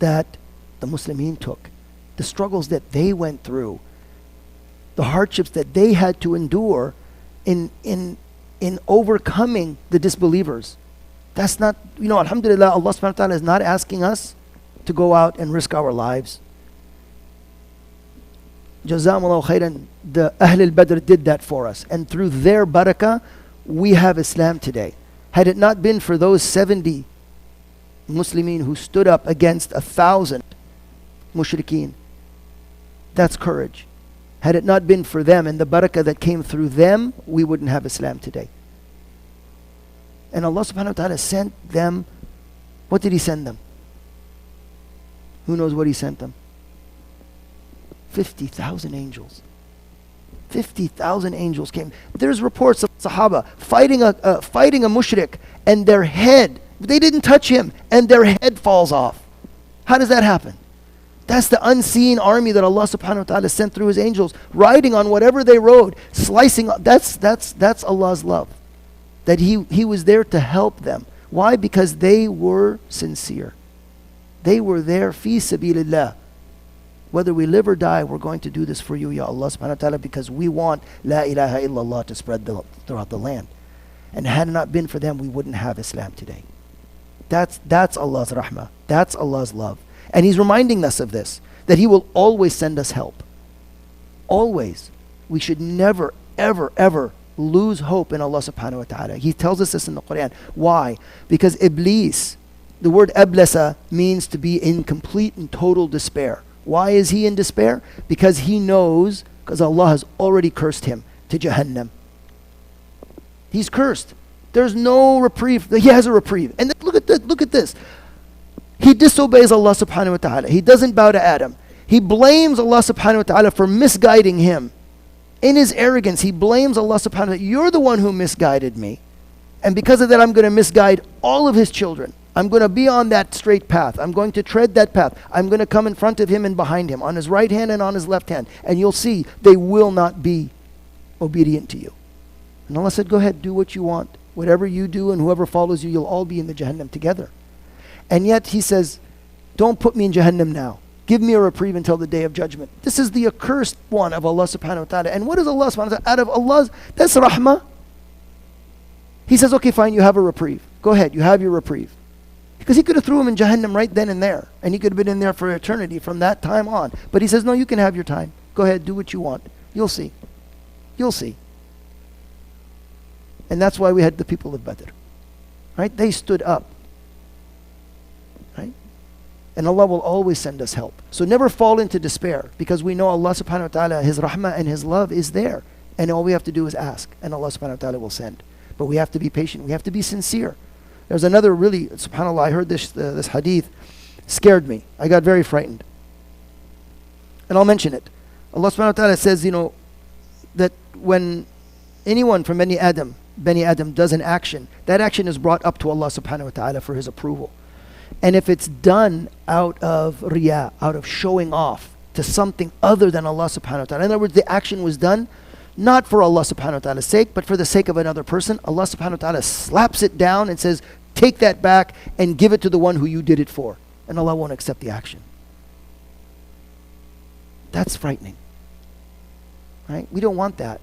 that the Muslimin took, the struggles that they went through, the hardships that they had to endure in overcoming the disbelievers. That's not, alhamdulillah, Allah subhanahu wa ta'ala is not asking us to go out and risk our lives. Jazakumullahu khairan, the Ahl al-Badr did that for us. And through their barakah, we have Islam today. Had it not been for those 70 Muslimin who stood up against 1,000 mushrikeen, that's courage. Had it not been for them and the barakah that came through them, we wouldn't have Islam today. And Allah subhanahu wa ta'ala sent them. What did He send them? Who knows what He sent them? 50,000 angels. 50,000 angels came. There's reports of Sahaba fighting a mushrik, and their head, they didn't touch him, and their head falls off. How does that happen? That's the unseen army that Allah subhanahu wa ta'ala sent through His angels, riding on whatever they rode, slicing. That's Allah's love. That He was there to help them. Why? Because they were sincere. They were there fi sabilillah. Whether we live or die, we're going to do this for you, Ya Allah subhanahu wa ta'ala, because we want La ilaha illallah to spread throughout the land. And had it not been for them, we wouldn't have Islam today. That's Allah's rahmah. That's Allah's love. And He's reminding us of this, that He will always send us help. Always. We should never, ever, ever lose hope in Allah subhanahu wa ta'ala. He tells us this in the Quran. Why? Because Iblis, the word ablasa means to be in complete and total despair. Why is he in despair? Because he knows, because Allah has already cursed him to Jahannam. He's cursed. There's no reprieve. He has a reprieve. And look at this. He disobeys Allah subhanahu wa ta'ala. He doesn't bow to Adam. He blames Allah subhanahu wa ta'ala for misguiding him. In his arrogance, he blames Allah subhanahu wa ta'ala. You're the one who misguided me. And because of that, I'm going to misguide all of his children. I'm going to be on that straight path. I'm going to tread that path. I'm going to come in front of him and behind him, on his right hand and on his left hand. And you'll see they will not be obedient to you. And Allah said, go ahead, do what you want. Whatever you do and whoever follows you, you'll all be in the Jahannam together. And yet He says, don't put me in Jahannam now. Give me a reprieve until the day of judgment. This is the accursed one of Allah subhanahu wa ta'ala. And what is Allah subhanahu wa ta'ala? Out of Allah's, that's rahmah. He says, okay, fine, you have a reprieve. Go ahead, you have your reprieve. Because He could have threw him in Jahannam right then and there. And he could have been in there for eternity from that time on. But He says, no, you can have your time. Go ahead, do what you want. You'll see. You'll see. And that's why we had the people of Badr. Right? They stood up. Right? And Allah will always send us help. So never fall into despair, because we know Allah subhanahu wa ta'ala, His rahmah and His love is there. And all we have to do is ask, and Allah subhanahu wa ta'ala will send. But we have to be patient. We have to be sincere. There's another really, subhanAllah, I heard this hadith, scared me. I got very frightened. And I'll mention it. Allah subhanahu wa ta'ala says, that when anyone from Bani Adam does an action, that action is brought up to Allah subhanahu wa ta'ala for His approval. And if it's done out of riyah, out of showing off to something other than Allah subhanahu wa ta'ala, in other words, the action was done not for Allah subhanahu wa ta'ala's sake, but for the sake of another person, Allah subhanahu wa ta'ala slaps it down and says, take that back and give it to the one who you did it for. And Allah won't accept the action. That's frightening. Right? We don't want that.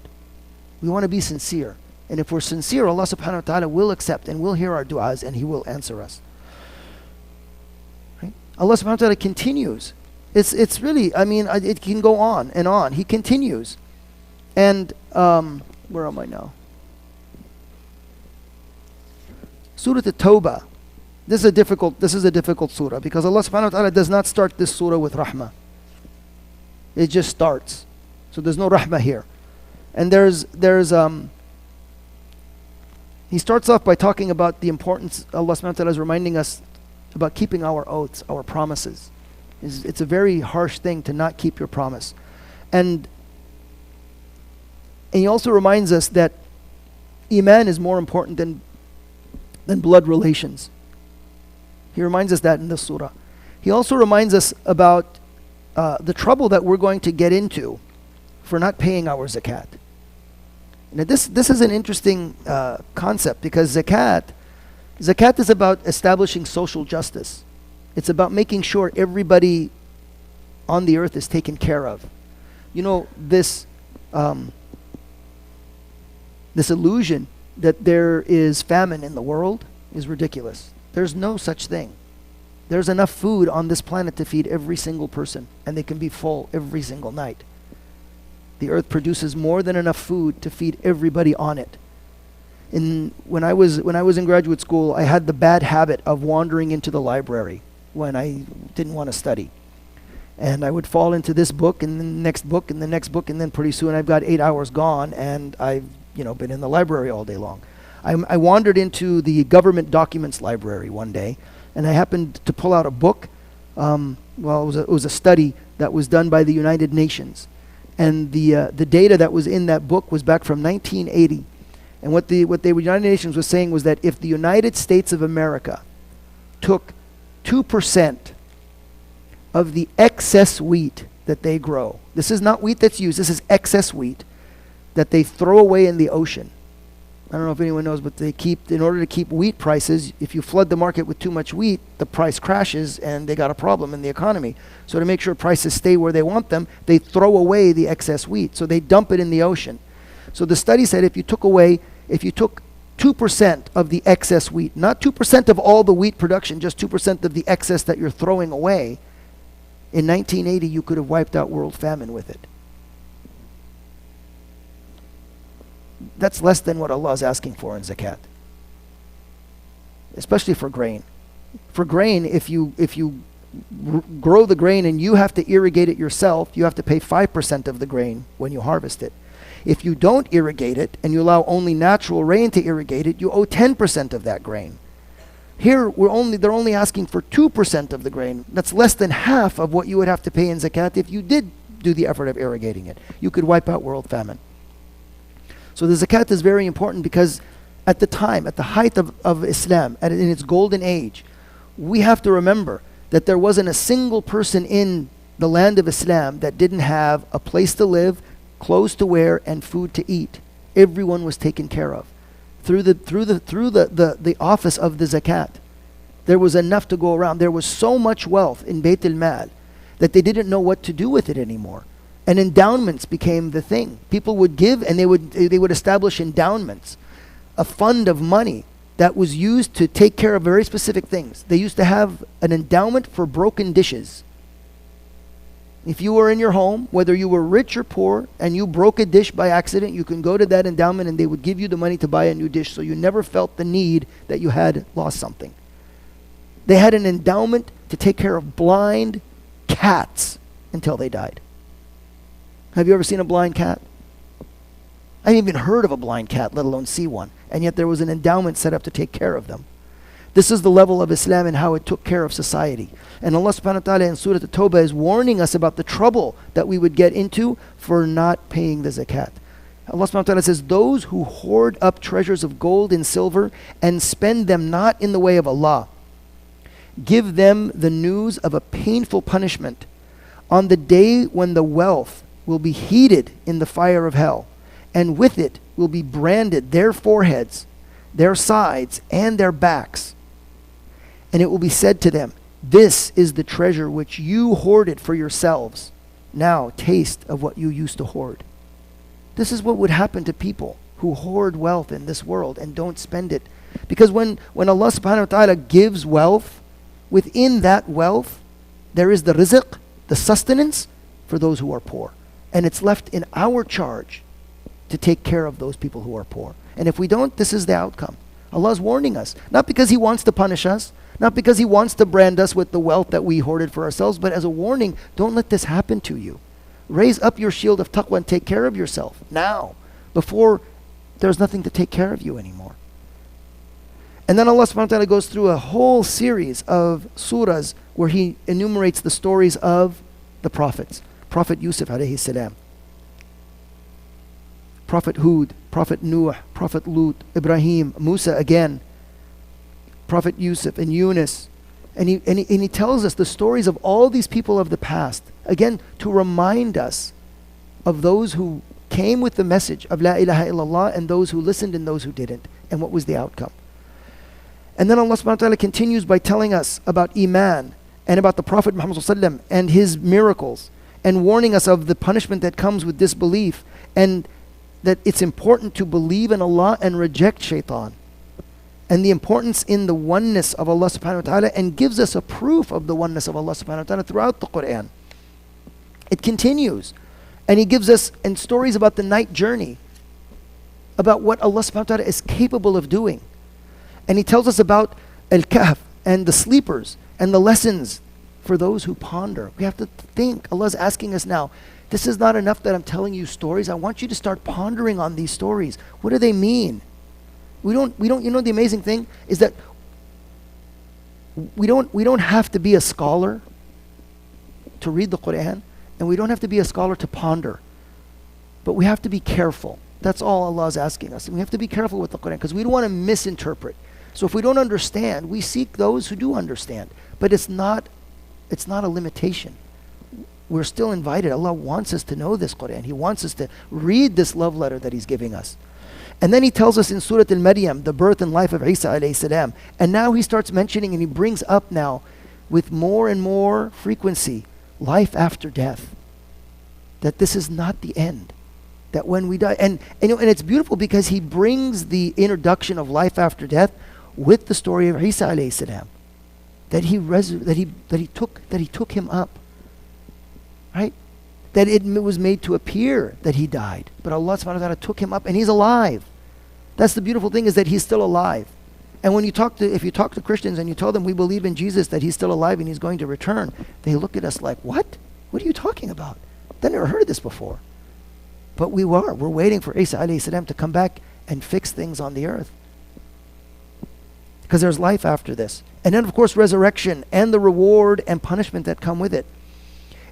We want to be sincere. And if we're sincere, Allah subhanahu wa ta'ala will accept and will hear our du'as and He will answer us. Right? Allah subhanahu wa ta'ala continues. It's really, it can go on and on. He continues. And, where am I now? Surah At-Tawbah. This is a difficult surah, because Allah subhanahu wa ta'ala does not start this surah with rahmah. It just starts. So there's no rahmah here. And He starts off by talking about the importance. Allah subhanahu wa ta'ala is reminding us about keeping our oaths, our promises. It's a very harsh thing to not keep your promise. And He also reminds us that Iman is more important than blood relations. He reminds us that in this surah. He also reminds us about the trouble that we're going to get into for not paying our zakat. Now this is an interesting concept, because zakat is about establishing social justice. It's about making sure everybody on the earth is taken care of. This illusion that there is famine in the world, is ridiculous. There's no such thing. There's enough food on this planet to feed every single person, and they can be full every single night. The earth produces more than enough food to feed everybody on it. When I was in graduate school, I had the bad habit of wandering into the library when I didn't want to study. And I would fall into this book and the next book and the next book, and then pretty soon I've got 8 hours gone, and I've been in the library all day long. I wandered into the government documents library one day, and I happened to pull out a book. It was a study that was done by the United Nations. And the data that was in that book was back from 1980. And what the United Nations was saying was that if the United States of America took 2% of the excess wheat that they grow, this is not wheat that's used, this is excess wheat that they throw away in the ocean. I don't know if anyone knows, but in order to keep wheat prices, if you flood the market with too much wheat, the price crashes and they got a problem in the economy. So to make sure prices stay where they want them, they throw away the excess wheat. So they dump it in the ocean. So the study said if you took 2% of the excess wheat, not 2% of all the wheat production, just 2% of the excess that you're throwing away, in 1980 you could have wiped out world famine with it. That's less than what Allah is asking for in zakat, especially for grain. For grain, if you grow the grain and you have to irrigate it yourself, you have to pay 5% of the grain when you harvest it. If you don't irrigate it and you allow only natural rain to irrigate it, you owe 10% of that grain. Here, they're only asking for 2% of the grain. That's less than half of what you would have to pay in zakat if you did do the effort of irrigating it. You could wipe out world famine. So the zakat is very important because at the height of Islam, in its golden age, we have to remember that there wasn't a single person in the land of Islam that didn't have a place to live, clothes to wear, and food to eat. Everyone was taken care of through the office of the zakat. There was enough to go around. There was so much wealth in Bayt al-Mal that they didn't know what to do with it anymore. And endowments became the thing. People would give, and they would establish endowments, a fund of money that was used to take care of very specific things. They used to have an endowment for broken dishes. If you were in your home, whether you were rich or poor, and you broke a dish by accident, you can go to that endowment and they would give you the money to buy a new dish, so you never felt the need that you had lost something. They had an endowment to take care of blind cats until they died. Have you ever seen a blind cat? I haven't even heard of a blind cat, let alone see one. And yet there was an endowment set up to take care of them. This is the level of Islam and how it took care of society. And Allah subhanahu wa ta'ala in Surah At-Tawbah is warning us about the trouble that we would get into for not paying the zakat. Allah subhanahu wa ta'ala says, those who hoard up treasures of gold and silver and spend them not in the way of Allah, give them the news of a painful punishment on the day when the wealth will be heated in the fire of hell, and with it will be branded their foreheads, their sides, and their backs. And it will be said to them, this is the treasure which you hoarded for yourselves. Now taste of what you used to hoard. This is what would happen to people who hoard wealth in this world and don't spend it. Because when Allah subhanahu wa ta'ala gives wealth, within that wealth, there is the rizq, the sustenance for those who are poor. And it's left in our charge to take care of those people who are poor. And if we don't, this is the outcome. Allah is warning us, not because He wants to punish us, not because He wants to brand us with the wealth that we hoarded for ourselves, but as a warning, don't let this happen to you. Raise up your shield of taqwa and take care of yourself now, before there's nothing to take care of you anymore. And then Allah subhanahu wa ta'ala goes through a whole series of surahs where He enumerates the stories of the prophets. Prophet Yusuf alayhi salam, Prophet Hud, Prophet Nuh, Prophet Lut, Ibrahim, Musa again, Prophet Yusuf and Yunus. And he tells us the stories of all these people of the past, again, to remind us of those who came with the message of La ilaha illallah and those who listened and those who didn't, and what was the outcome. And then Allah subhanahu wa ta'ala continues by telling us about Iman and about the Prophet Muhammad sallallahu alaihi wasallam and his miracles, and warning us of the punishment that comes with disbelief, and that it's important to believe in Allah and reject shaitan. and the importance in the oneness of Allah subhanahu wa ta'ala, and gives us a proof of the oneness of Allah subhanahu wa ta'ala throughout the Quran. It continues, and He gives us in stories about the night journey, about what Allah subhanahu wa ta'ala is capable of doing. And He tells us about Al-Kahf and the sleepers and the lessons for those who ponder. We have to think. Allah is asking us now, this is not enough that I'm telling you stories. I want you to start pondering on these stories. What do they mean? We don't, you know, the amazing thing is that we don't have to be a scholar to read the Quran, and we don't have to be a scholar to ponder. But we have to be careful. That's all Allah is asking us. And we have to be careful with the Quran because we don't want to misinterpret. So if we don't understand, we seek those who do understand. But it's not a limitation. We're still invited. Allah wants us to know this Quran. He wants us to read this love letter that He's giving us. And then He tells us in Surah Al-Maryam, the birth and life of Isa alayhi salam. And now He starts mentioning, and He brings up now with more and more frequency, life after death. That this is not the end. That when we die, and it's beautiful because He brings the introduction of life after death with the story of Isa alayhi salam. That He took Him up. Right? That it was made to appear that He died. But Allah subhanahu wa ta'ala took Him up and He's alive. That's the beautiful thing, is that He's still alive. And when if you talk to Christians and you tell them we believe in Jesus, that He's still alive and He's going to return, they look at us like, what? What are you talking about? They never heard this before. But we're waiting for Isa alayhi salam to come back and fix things on the earth. Because there's life after this. And then of course resurrection and the reward and punishment that come with it.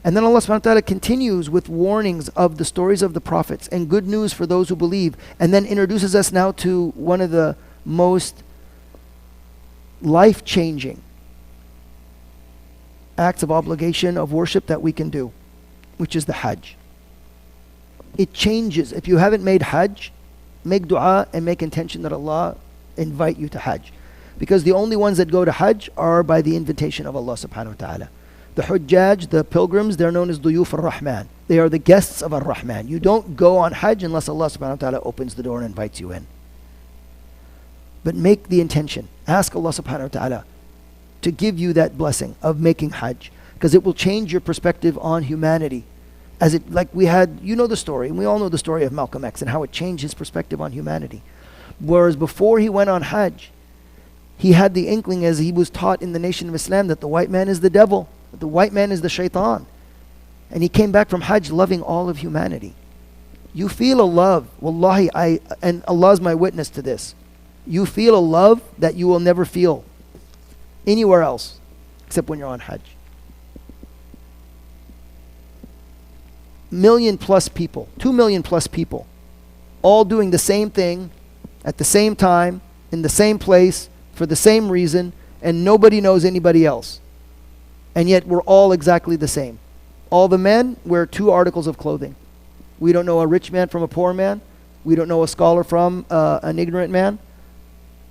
And then Allah subhanahu wa ta'ala continues with warnings of the stories of the prophets and good news for those who believe, and then introduces us now to one of the most life-changing acts of obligation of worship that we can do, which is the Hajj. It changes. If you haven't made Hajj, make dua and make intention that Allah invite you to Hajj. Because the only ones that go to Hajj are by the invitation of Allah subhanahu wa ta'ala. The Hujjaj, the pilgrims, they're known as Duyuf ar-Rahman. They are the guests of ar-Rahman. You don't go on Hajj unless Allah subhanahu wa ta'ala opens the door and invites you in. But make the intention. Ask Allah subhanahu wa ta'ala to give you that blessing of making Hajj. Because it will change your perspective on humanity. Like we had, you know the story, and we all know the story of Malcolm X and how it changed his perspective on humanity. Whereas before he went on Hajj, he had the inkling, as he was taught in the Nation of Islam, that the white man is the devil. The white man is the shaitan. And he came back from Hajj loving all of humanity. You feel a love, wallahi, and Allah is my witness to this. You feel a love that you will never feel anywhere else except when you're on Hajj. 1 million plus people, 2 million plus people, all doing the same thing at the same time, in the same place, for the same reason, and nobody knows anybody else. And yet we're all exactly the same. All the men wear 2 articles of clothing. We don't know a rich man from a poor man. We don't know a scholar from an ignorant man.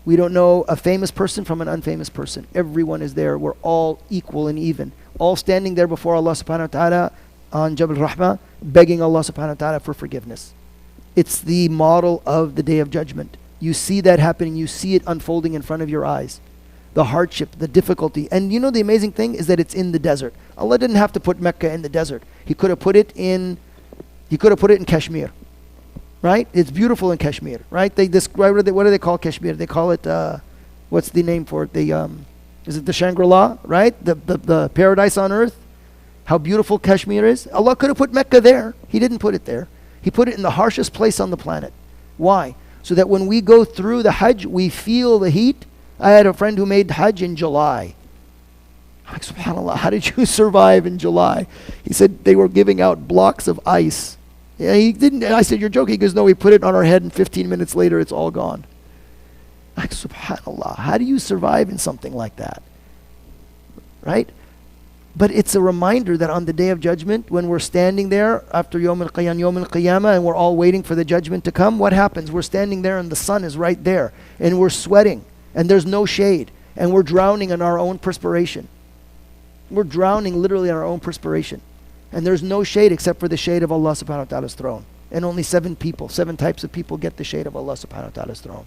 We don't know a famous person from an unfamous person. Everyone is there. We're all equal and even. All standing there before Allah subhanahu wa ta'ala on Jabal Rahmah, begging Allah subhanahu wa ta'ala for forgiveness. It's the model of the Day of Judgment. You see that happening. You see it unfolding in front of your eyes. The hardship, the difficulty. And you know the amazing thing is that it's in the desert. Allah didn't have to put Mecca in the desert. He could have put it in Kashmir. Right? It's beautiful in Kashmir. Right? They describe what do they call Kashmir? They call it what's the name for it? Is it the Shangri-La? Right? The paradise on earth? How beautiful Kashmir is? Allah could have put Mecca there. He didn't put it there. He put it in the harshest place on the planet. Why? So that when we go through the Hajj, we feel the heat. I had a friend who made Hajj in July. I'm like, subhanAllah, how did you survive in July? He said they were giving out blocks of ice. Yeah, he didn't. And I said, you're joking. He goes, no, we put it on our head and 15 minutes later it's all gone. I'm like, subhanAllah, how do you survive in something like that? Right? But it's a reminder that on the Day of Judgment, when we're standing there after Yawm al-Qiyamah, and we're all waiting for the judgment to come, what happens? We're standing there and the sun is right there, and we're sweating, and there's no shade, and we're drowning in our own perspiration. We're drowning literally in our own perspiration. And there's no shade except for the shade of Allah subhanahu wa ta'ala's throne. And only 7 types of people get the shade of Allah subhanahu wa ta'ala's throne.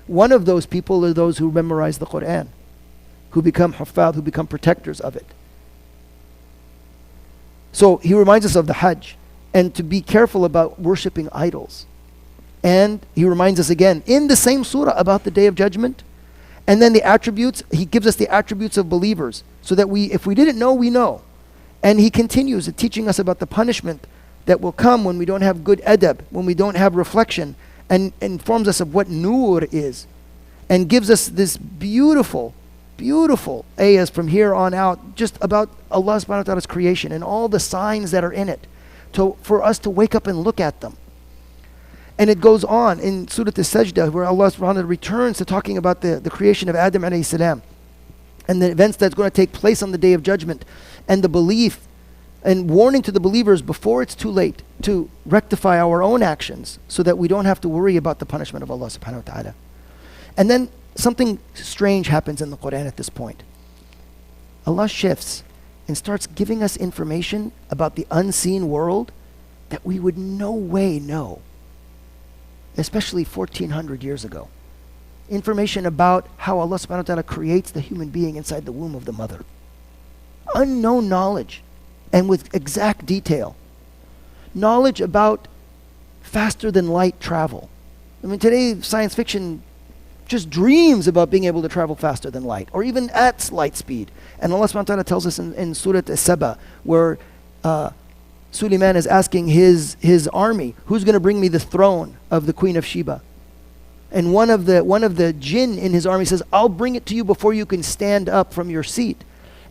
One of those people are those who memorize the Quran, who become huffaz, who become protectors of it. So he reminds us of the Hajj and to be careful about worshipping idols. And he reminds us again in the same surah about the Day of Judgment. And then the attributes, he gives us the attributes of believers so that if we didn't know, we know. And he continues teaching us about the punishment that will come when we don't have good adab, when we don't have reflection, and informs us of what nur is, and gives us this beautiful, beautiful ayahs from here on out, just about Allah subhanahu wa ta'ala's creation and all the signs that are in it, for us to wake up and look at them. And it goes on in Surah Al-Sajdah, where Allah subhanahu wa ta'ala returns to talking about the creation of Adam alayhi salam, and the events that's going to take place on the Day of Judgment, and the belief and warning to the believers before it's too late to rectify our own actions so that we don't have to worry about the punishment of Allah subhanahu wa ta'ala. And then something strange happens in the Quran at this point. Allah shifts and starts giving us information about the unseen world that we would no way know, especially 1400 years ago. Information about how Allah subhanahu wa ta'ala creates the human being inside the womb of the mother. Unknown knowledge, and with exact detail. Knowledge about faster than light travel. I mean, today science fiction just dreams about being able to travel faster than light, or even at light speed. And Allah subhanahu wa ta'ala tells us in Surah As-Saba, where Suleiman is asking his army, who's going to bring me the throne of the Queen of Sheba? And one of the jinn in his army says, I'll bring it to you before you can stand up from your seat.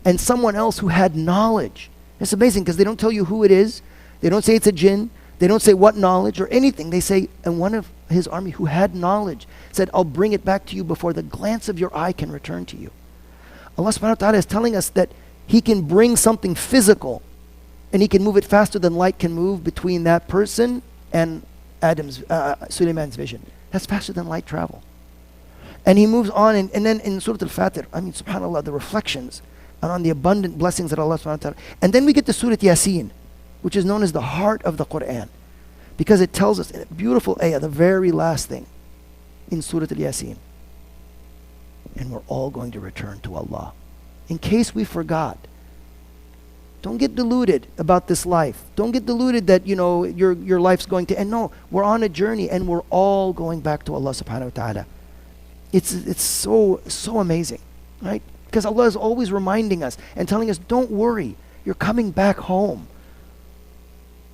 And someone else who had knowledge. It's amazing because they don't tell you who it is. They don't say it's a jinn. They don't say what knowledge or anything. They say, and one of his army who had knowledge said, I'll bring it back to you before the glance of your eye can return to you. Allah subhanahu wa ta'ala is telling us that He can bring something physical and He can move it faster than light can move between that person and Suleiman's vision. That's faster than light travel. And He moves on, and then in Surah Al-Fatir, I mean, subhanAllah, the reflections and on the abundant blessings that Allah subhanahu wa ta'ala. And then we get to Surah Yasin, which is known as the heart of the Quran, because it tells us in a beautiful ayah, the very last thing in Surah Al-Yasin. And we're all going to return to Allah. In case we forgot, don't get deluded about this life. Don't get deluded that, your life's going to end. No, we're on a journey and we're all going back to Allah subhanahu wa ta'ala. It's so amazing, right? Because Allah is always reminding us and telling us, don't worry, you're coming back home.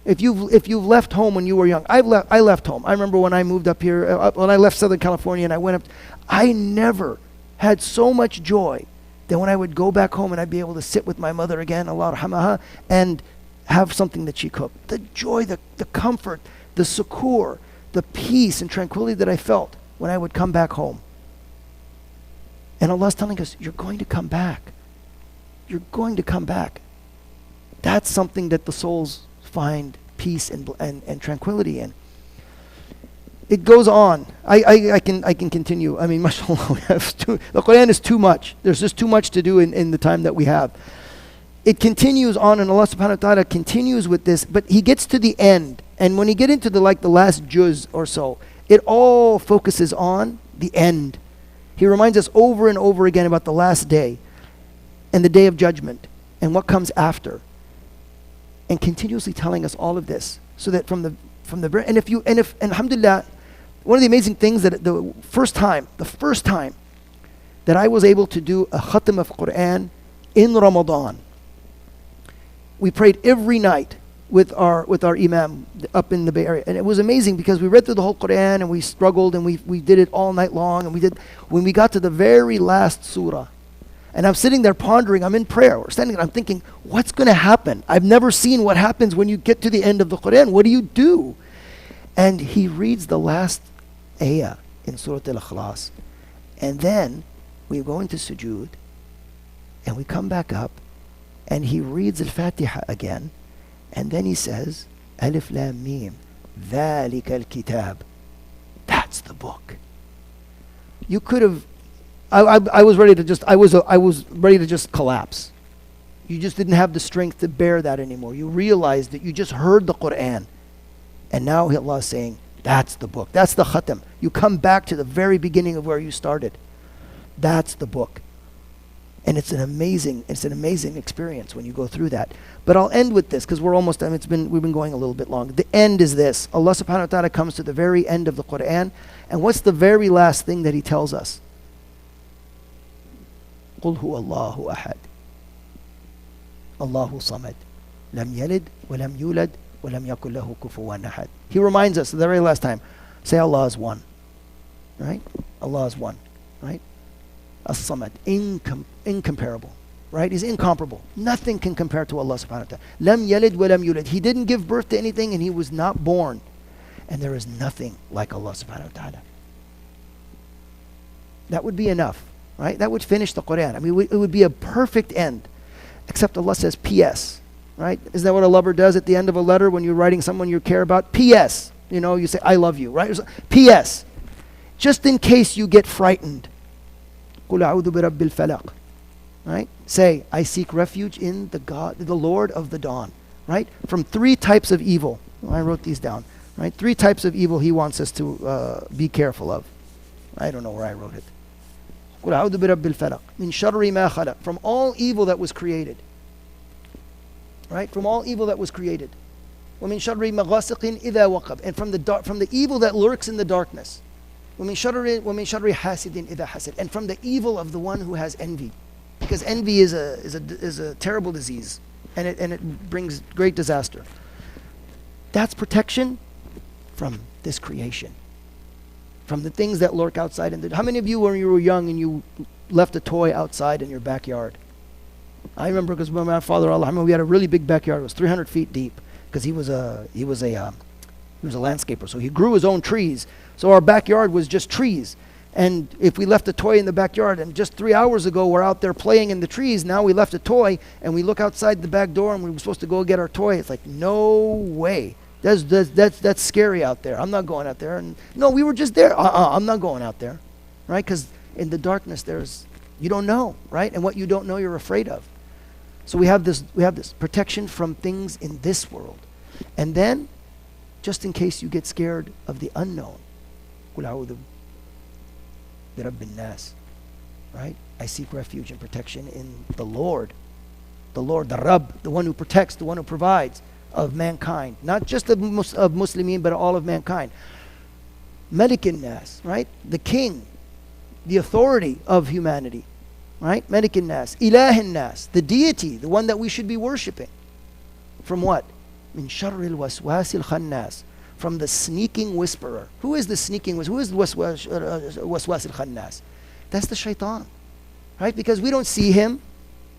If you've left home when you were young, I left home. I remember when I moved up here, when I left Southern California and I went up, I never had so much joy that when I would go back home and I'd be able to sit with my mother again, Allah rahmaha, and have something that she cooked. The joy, the comfort, the succour, the peace and tranquility that I felt when I would come back home. And Allah's telling us, you're going to come back. You're going to come back. That's something that the souls find peace and tranquility in. It goes on. I can continue. I mean, mashallah, the Quran is too much. There's just too much to do in the time that we have. It continues on, and Allah subhanahu wa ta'ala continues with this, but He gets to the end. And when He get into the last juz or so, it all focuses on the end. He reminds us over and over again about the last day and the Day of Judgment and what comes after, and continuously telling us all of this, so that from the and if alhamdulillah, one of the amazing things that the first time that I was able to do a khatam of Quran in Ramadan, we prayed every night with our imam up in the Bay Area, and it was amazing because we read through the whole Quran and we struggled and we did it all night long, and when we got to the very last surah, and I'm sitting there pondering, I'm in prayer, we're standing there, I'm thinking, what's going to happen? I've never seen what happens when you get to the end of the Quran. What do you do? And he reads the last ayah in Surah Al-Ikhlas, and then we go into sujood and we come back up and he reads Al-Fatiha again, and then he says, Alif Lam Mim, Dhalika al-Kitab. That's the book. You could have, I was ready to just collapse. You just didn't have the strength to bear that anymore. You realized that you just heard the Quran, and now Allah is saying, that's the book. That's the khatam. You come back to the very beginning of where you started. That's the book. And it's an amazing experience when you go through that. But I'll end with this because we're almost done. We've been going a little bit long. The end is this. Allah subhanahu wa ta'ala comes to the very end of the Quran, and what's the very last thing that He tells us? قُلْ هُوَ اللَّهُ أَحَدٌ Allahu Samad Lam yalid wa lam yulad wa lam yakul lahu kufuwan ahad. He reminds us the very last time. Say Allah is one. Right? Allah is one. Right? As-Samad, incomparable, right? He's incomparable. Nothing can compare to Allah subhanahu wa ta'ala. Lam yalid wa lam yulad. He didn't give birth to anything and He was not born. And there is nothing like Allah subhanahu wa ta'ala. That would be enough, right? That would finish the Quran. I mean, it would be a perfect end. Except Allah says P.S., right? Isn't that what a lover does at the end of a letter when you're writing someone you care about? P.S. You know, you say, I love you, right? P.S. Just in case you get frightened. قُلْ أَعُوذُ بِرَبِّ الْفَلَقِ Right? Say, I seek refuge in the Lord of the dawn. Right? From 3 types of evil. Well, I wrote these down. Right? 3 types of evil He wants us to be careful of. I don't know where I wrote it. قُلْ أَعُوذُ بِرَبِّ الْفَلَقِ مِنْ شَرِّ مَا خَلَقَ From all evil that was created. Right? From all evil that was created. وَمِنْ شَرِّ مَغَاسِقٍ إِذَا وَقَبَ And from the evil that lurks in the darkness. وَمِنْ شَرِّ حَاسِدٍ إِذَا حَسَدٍ And from the evil of the one who has envy. Because envy is a terrible disease. And it brings great disaster. That's protection from this creation. From the things that lurk outside. How many of you, when you were young and you left a toy outside in your backyard? I remember because when my father, we had a really big backyard. It was 300 feet deep because he was a landscaper. So he grew his own trees. So our backyard was just trees. And if we left a toy in the backyard, and just 3 hours ago we're out there playing in the trees, now we left a toy and we look outside the back door and we were supposed to go get our toy. It's like, no way. That's scary out there. I'm not going out there. And no, we were just there. I'm not going out there. Right? Because in the darkness you don't know, right? And what you don't know you're afraid of. So we have this protection from things in this world. And then, just in case you get scared of the unknown, قُلْ أَعُوذُ بِرَبِّ النَّاسِ Right? I seek refuge and protection in the Lord. The Lord, the Rabb, the one who protects, the one who provides of mankind. Not just of Muslimin, but all of mankind. Malik al-Nas, right? The king, the authority of humanity. Right? Malik al-Nas. Ilah al-Nas, the deity, the one that we should be worshipping. From what? Min sharri al-waswas al-khannas. From the sneaking whisperer. Who is the sneaking whisperer? Who is the waswas al-khannas? That's the shaitan. Right? Because we don't see him.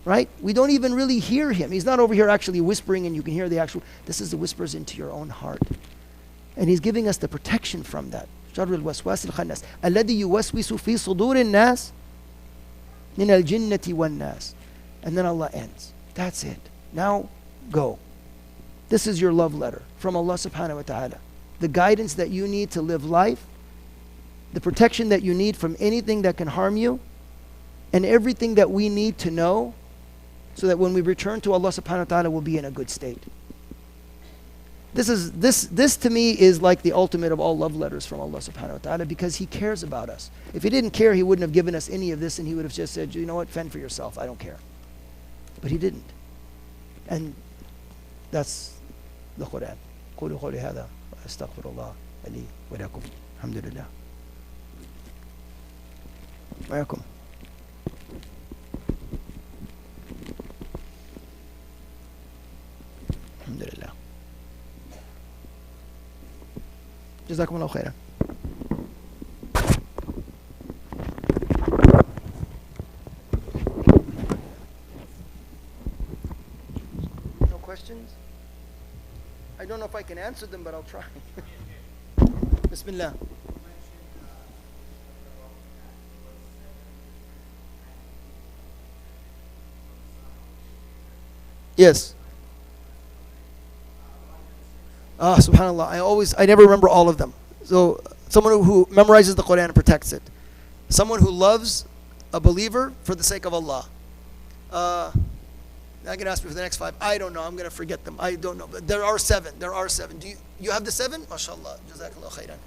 Right? We don't even really hear him. He's not over here actually whispering and you can hear the actual. This is the whispers into your own heart. And He's giving us the protection from that. شر الوسواس الخناس الذي يوسوس في صدور الناس من الجنة والناس. And then Allah ends. That's it. Now go. This is your love letter from Allah subhanahu wa ta'ala. The guidance that you need to live life, the protection that you need from anything that can harm you, and everything that we need to know so that when we return to Allah subhanahu wa ta'ala we'll be in a good state. This to me is like the ultimate of all love letters from Allah subhanahu wa ta'ala because He cares about us. If He didn't care, He wouldn't have given us any of this and He would have just said, you know what, fend for yourself, I don't care. But He didn't. And that's the Quran. قولوا قولي هذا وأستغفر الله لي ولكم. الحمد لله. وعليكم. الحمد لله. جزاكم الله خيرا. No questions? I don't know if I can answer them, but I'll try. Bismillah. Yes. Subhanallah. I never remember all of them. So, someone who memorizes the Quran and protects it. Someone who loves a believer for the sake of Allah. Now can ask me for the next 5. I don't know. I'm going to forget them. I don't know. But there are 7. Do you have the 7? MashaAllah. Jazakallah khairan.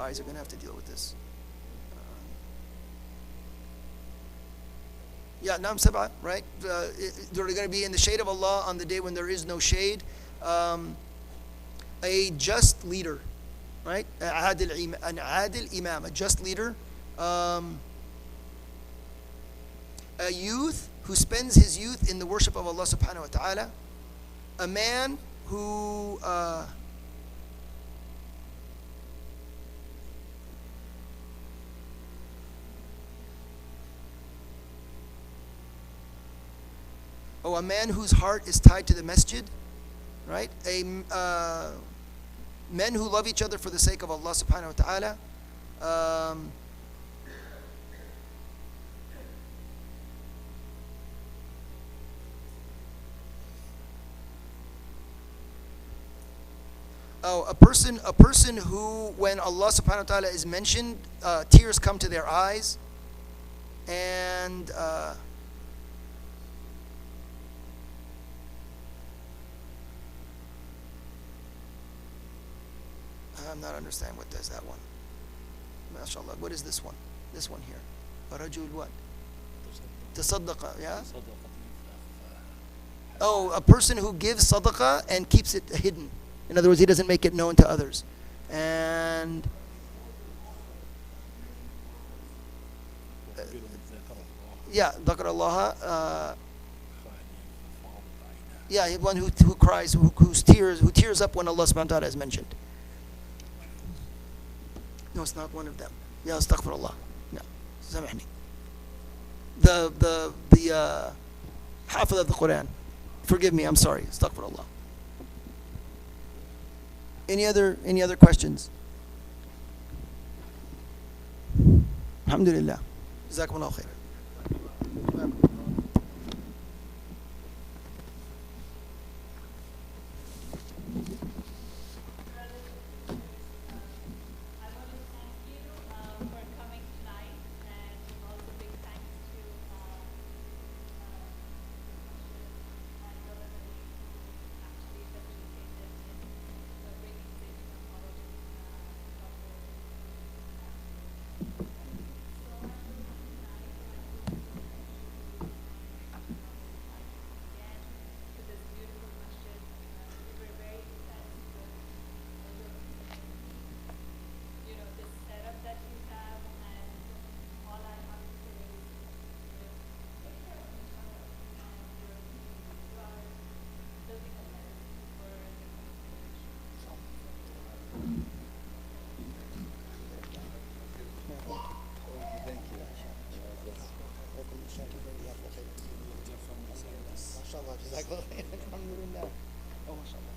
eyes are going to have to deal with this. Yeah, Nam Sab'a, right? They're going to be in the shade of Allah on the day when there is no shade. A just leader, right? An adil imam, a just leader. A youth who spends his youth in the worship of Allah subhanahu wa ta'ala. A man who a man whose heart is tied to the masjid, right? Men who love each other for the sake of Allah subhanahu wa ta'ala. A person who, when Allah subhanahu wa ta'ala is mentioned, tears come to their eyes, and I'm not understanding what does that one. MashaAllah. What is this one? This one here. Rajul what? Tasaddaqa, yeah? Oh, a person who gives sadaqah and keeps it hidden. In other words, he doesn't make it known to others. And yeah, dhakar Allah. Yeah, one who cries, who tears up when Allah subhanahu wa ta'ala is mentioned. No, it's not one of them. Yeah, astaghfirullah. No, samahni. The hafiz of the Quran. Forgive me, I'm sorry. Astaghfirullah. Any other questions? Alhamdulillah. Jazakumullah khair. Alhamdulillah. Oh, mashallah.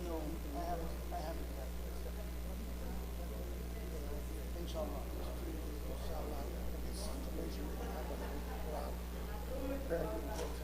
No, I haven't. Inshallah. Inshallah. Very good.